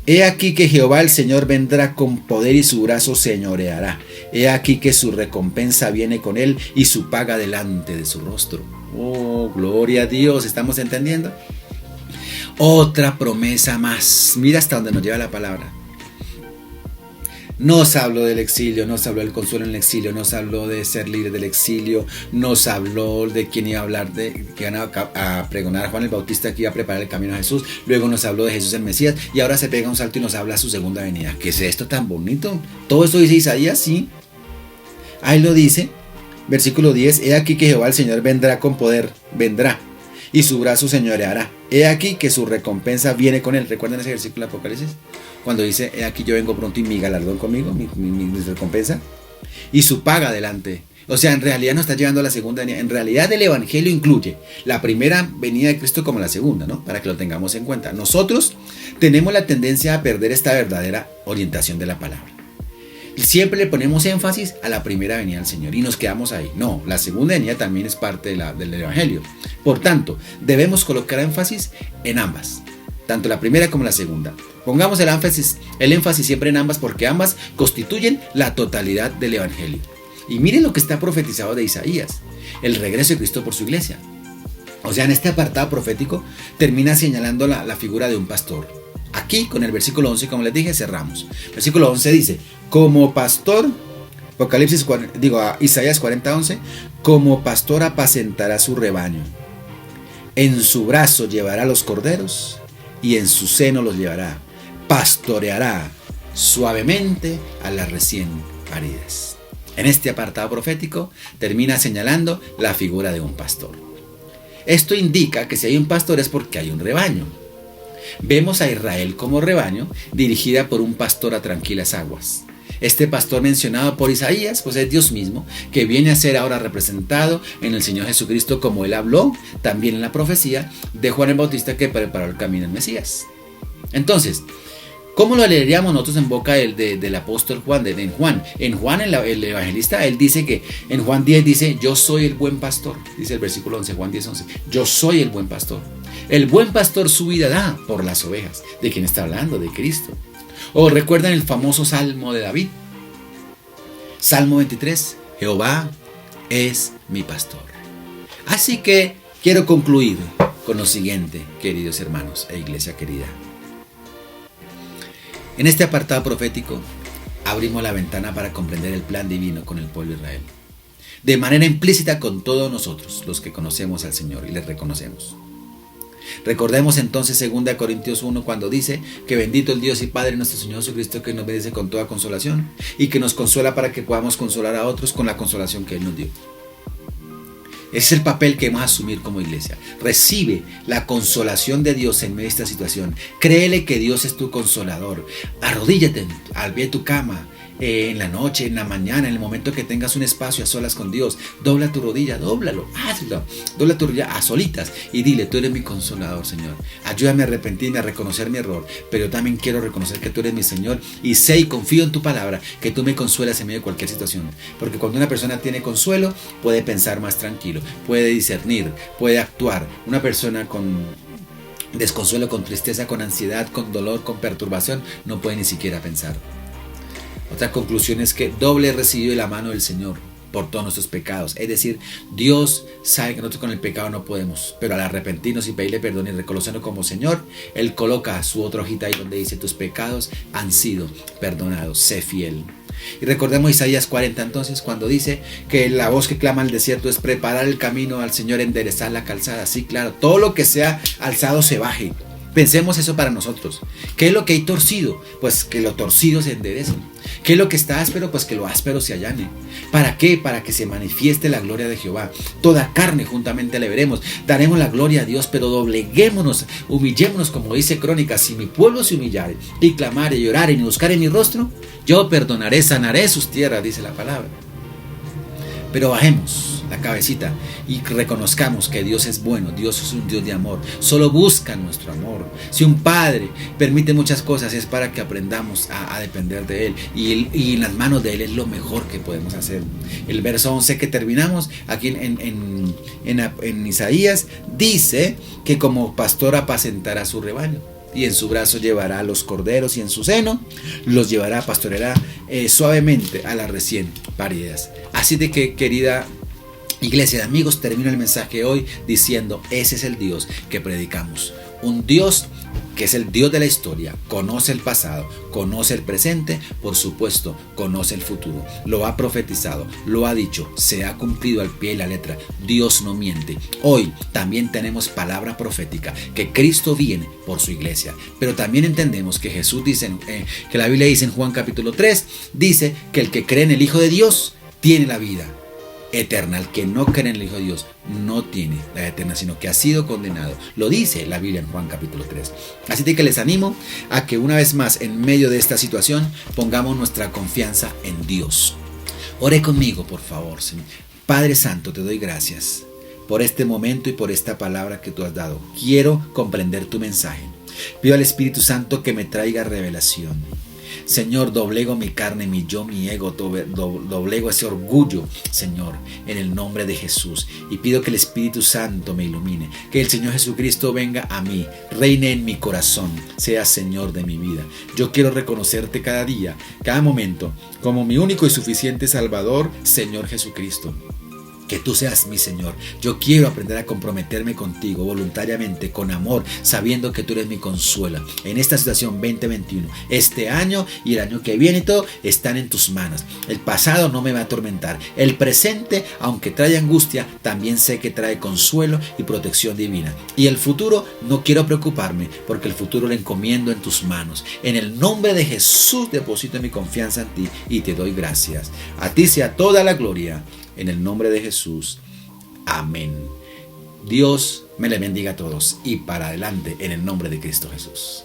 B: He aquí que Jehová el Señor vendrá con poder y su brazo señoreará. He aquí que su recompensa viene con Él y su paga delante de su rostro. Oh, gloria a Dios, ¿estamos entendiendo? Otra promesa más. Mira hasta dónde nos lleva la palabra. Nos habló del exilio, nos habló del consuelo en el exilio, nos habló de ser libre del exilio, nos habló de quién iba a hablar, de que iban a pregonar a Juan el Bautista, que iba a preparar el camino a Jesús. Luego nos habló de Jesús el Mesías y ahora se pega un salto y nos habla de su segunda venida. ¿Qué es esto tan bonito? Todo esto dice Isaías, sí. Ahí lo dice, versículo 10, he aquí que Jehová el Señor vendrá con poder, vendrá, y su brazo señoreará. He aquí que su recompensa viene con Él. ¿Recuerdan ese versículo de Apocalipsis? Cuando dice, he aquí yo vengo pronto y mi galardón conmigo, mi recompensa, y su paga delante. O sea, en realidad no está llevando a la segunda venida. En realidad el Evangelio incluye la primera venida de Cristo como la segunda, ¿no? Para que lo tengamos en cuenta. Nosotros tenemos la tendencia a perder esta verdadera orientación de la palabra. Siempre le ponemos énfasis a la primera venida del Señor y nos quedamos ahí. No, la segunda venida también es parte del Evangelio. Por tanto, debemos colocar énfasis en ambas, tanto la primera como la segunda. Pongamos el énfasis siempre en ambas, porque ambas constituyen la totalidad del Evangelio. Y miren lo que está profetizado de Isaías, el regreso de Cristo por su iglesia. O sea, en este apartado profético termina señalando la figura de un pastor. Aquí con el versículo 11, como les dije, cerramos. Versículo 11 dice, como pastor, Isaías 40:11, como pastor apacentará su rebaño. En su brazo llevará los corderos y en su seno los llevará. Pastoreará suavemente a las recién paridas. En este apartado profético termina señalando la figura de un pastor. Esto indica que si hay un pastor es porque hay un rebaño. Vemos a Israel como rebaño dirigida por un pastor a tranquilas aguas. Este pastor mencionado por Isaías, pues es Dios mismo, que viene a ser ahora representado en el Señor Jesucristo, como él habló también en la profecía de Juan el Bautista, que preparó el camino del Mesías. Entonces, ¿cómo lo leeríamos nosotros en boca del apóstol Juan? En Juan, el evangelista, él dice que en Juan 10 dice: yo soy el buen pastor. Dice el versículo 11, Juan 10, 11. Yo soy el buen pastor. El buen pastor su vida da por las ovejas. ¿De quién está hablando? De Cristo. O recuerdan el famoso Salmo de David. Salmo 23. Jehová es mi pastor. Así que quiero concluir con lo siguiente, queridos hermanos e iglesia querida. En este apartado profético abrimos la ventana para comprender el plan divino con el pueblo de Israel, de manera implícita con todos nosotros, los que conocemos al Señor y le reconocemos. Recordemos entonces 2 Corintios 1, cuando dice que bendito el Dios y Padre nuestro Señor Jesucristo, que nos bendice con toda consolación y que nos consuela para que podamos consolar a otros con la consolación que Él nos dio. Ese es el papel que vamos a asumir como iglesia. Recibe la consolación de Dios en medio de esta situación. Créele que Dios es tu consolador. Arrodíllate al pie de tu cama, en la noche, en la mañana, en el momento que tengas un espacio a solas con Dios. Dobla tu rodilla, dóblalo, hazlo. Dobla tu rodilla a solitas y dile: tú eres mi consolador, Señor. Ayúdame a arrepentirme, a reconocer mi error, pero yo también quiero reconocer que tú eres mi Señor, y sé y confío en tu palabra, que tú me consuelas en medio de cualquier situación. Porque cuando una persona tiene consuelo, puede pensar más tranquilo, puede discernir, puede actuar. Una persona con desconsuelo, con tristeza, con ansiedad, con dolor, con perturbación, no puede ni siquiera pensar. Otra conclusión es que doble recibió la mano del Señor por todos nuestros pecados. Es decir, Dios sabe que nosotros con el pecado no podemos, pero al arrepentirnos y pedirle perdón y reconocerlo como Señor, Él coloca su otra hojita ahí donde dice: tus pecados han sido perdonados, sé fiel. Y recordemos Isaías 40 entonces, cuando dice que la voz que clama al desierto es: preparar el camino al Señor, enderezar la calzada. Sí, claro, todo lo que sea alzado se baje. Pensemos eso para nosotros. ¿Qué es lo que hay torcido? Pues que lo torcido se enderece. ¿Qué es lo que está áspero? Pues que lo áspero se allane. ¿Para qué? Para que se manifieste la gloria de Jehová. Toda carne juntamente le veremos. Daremos la gloria a Dios, pero dobleguémonos, humillémonos, como dice Crónicas: si mi pueblo se humillare y clamare, y llorare, y buscare mi rostro, yo perdonaré, sanaré sus tierras, dice la palabra. Pero bajemos la cabecita y reconozcamos que Dios es bueno. Dios es un Dios de amor. Solo busca nuestro amor. Si un padre permite muchas cosas, es para que aprendamos a depender de Él. Y en las manos de Él es lo mejor que podemos hacer. El verso 11 que terminamos aquí en Isaías dice que como pastor apacentará su rebaño. Y en su brazo llevará a los corderos, y en su seno los llevará, pastoreará suavemente a las recién paridas. Así de que, querida iglesia de amigos, termino el mensaje hoy diciendo: ese es el Dios que predicamos. Un Dios que es el Dios de la historia, conoce el pasado, conoce el presente, por supuesto, conoce el futuro. Lo ha profetizado, lo ha dicho, se ha cumplido al pie y la letra. Dios no miente. Hoy también tenemos palabra profética, que Cristo viene por su iglesia. Pero también entendemos que Jesús dice, que la Biblia dice en Juan capítulo 3, dice que el que cree en el Hijo de Dios tiene la vida eterna. El que no cree en el Hijo de Dios no tiene la eterna, sino que ha sido condenado. Lo dice la Biblia en Juan capítulo 3. Así que les animo a que una vez más, en medio de esta situación, pongamos nuestra confianza en Dios. Ore conmigo, por favor, Señor. Padre Santo, te doy gracias por este momento y por esta palabra que tú has dado. Quiero comprender tu mensaje. Pido al Espíritu Santo que me traiga revelación. Señor, doblego mi carne, mi yo, mi ego, doblego ese orgullo, Señor, en el nombre de Jesús. Y pido que el Espíritu Santo me ilumine, que el Señor Jesucristo venga a mí, reine en mi corazón, sea Señor de mi vida. Yo quiero reconocerte cada día, cada momento, como mi único y suficiente Salvador, Señor Jesucristo. Que tú seas mi Señor. Yo quiero aprender a comprometerme contigo voluntariamente, con amor, sabiendo que tú eres mi consuelo. En esta situación 2021, este año y el año que viene, todo están en tus manos. El pasado no me va a atormentar. El presente, aunque trae angustia, también sé que trae consuelo y protección divina. Y el futuro, no quiero preocuparme, porque el futuro lo encomiendo en tus manos. En el nombre de Jesús deposito mi confianza en ti y te doy gracias. A ti sea toda la gloria. En el nombre de Jesús. Amén. Dios me le bendiga a todos y para adelante en el nombre de Cristo Jesús.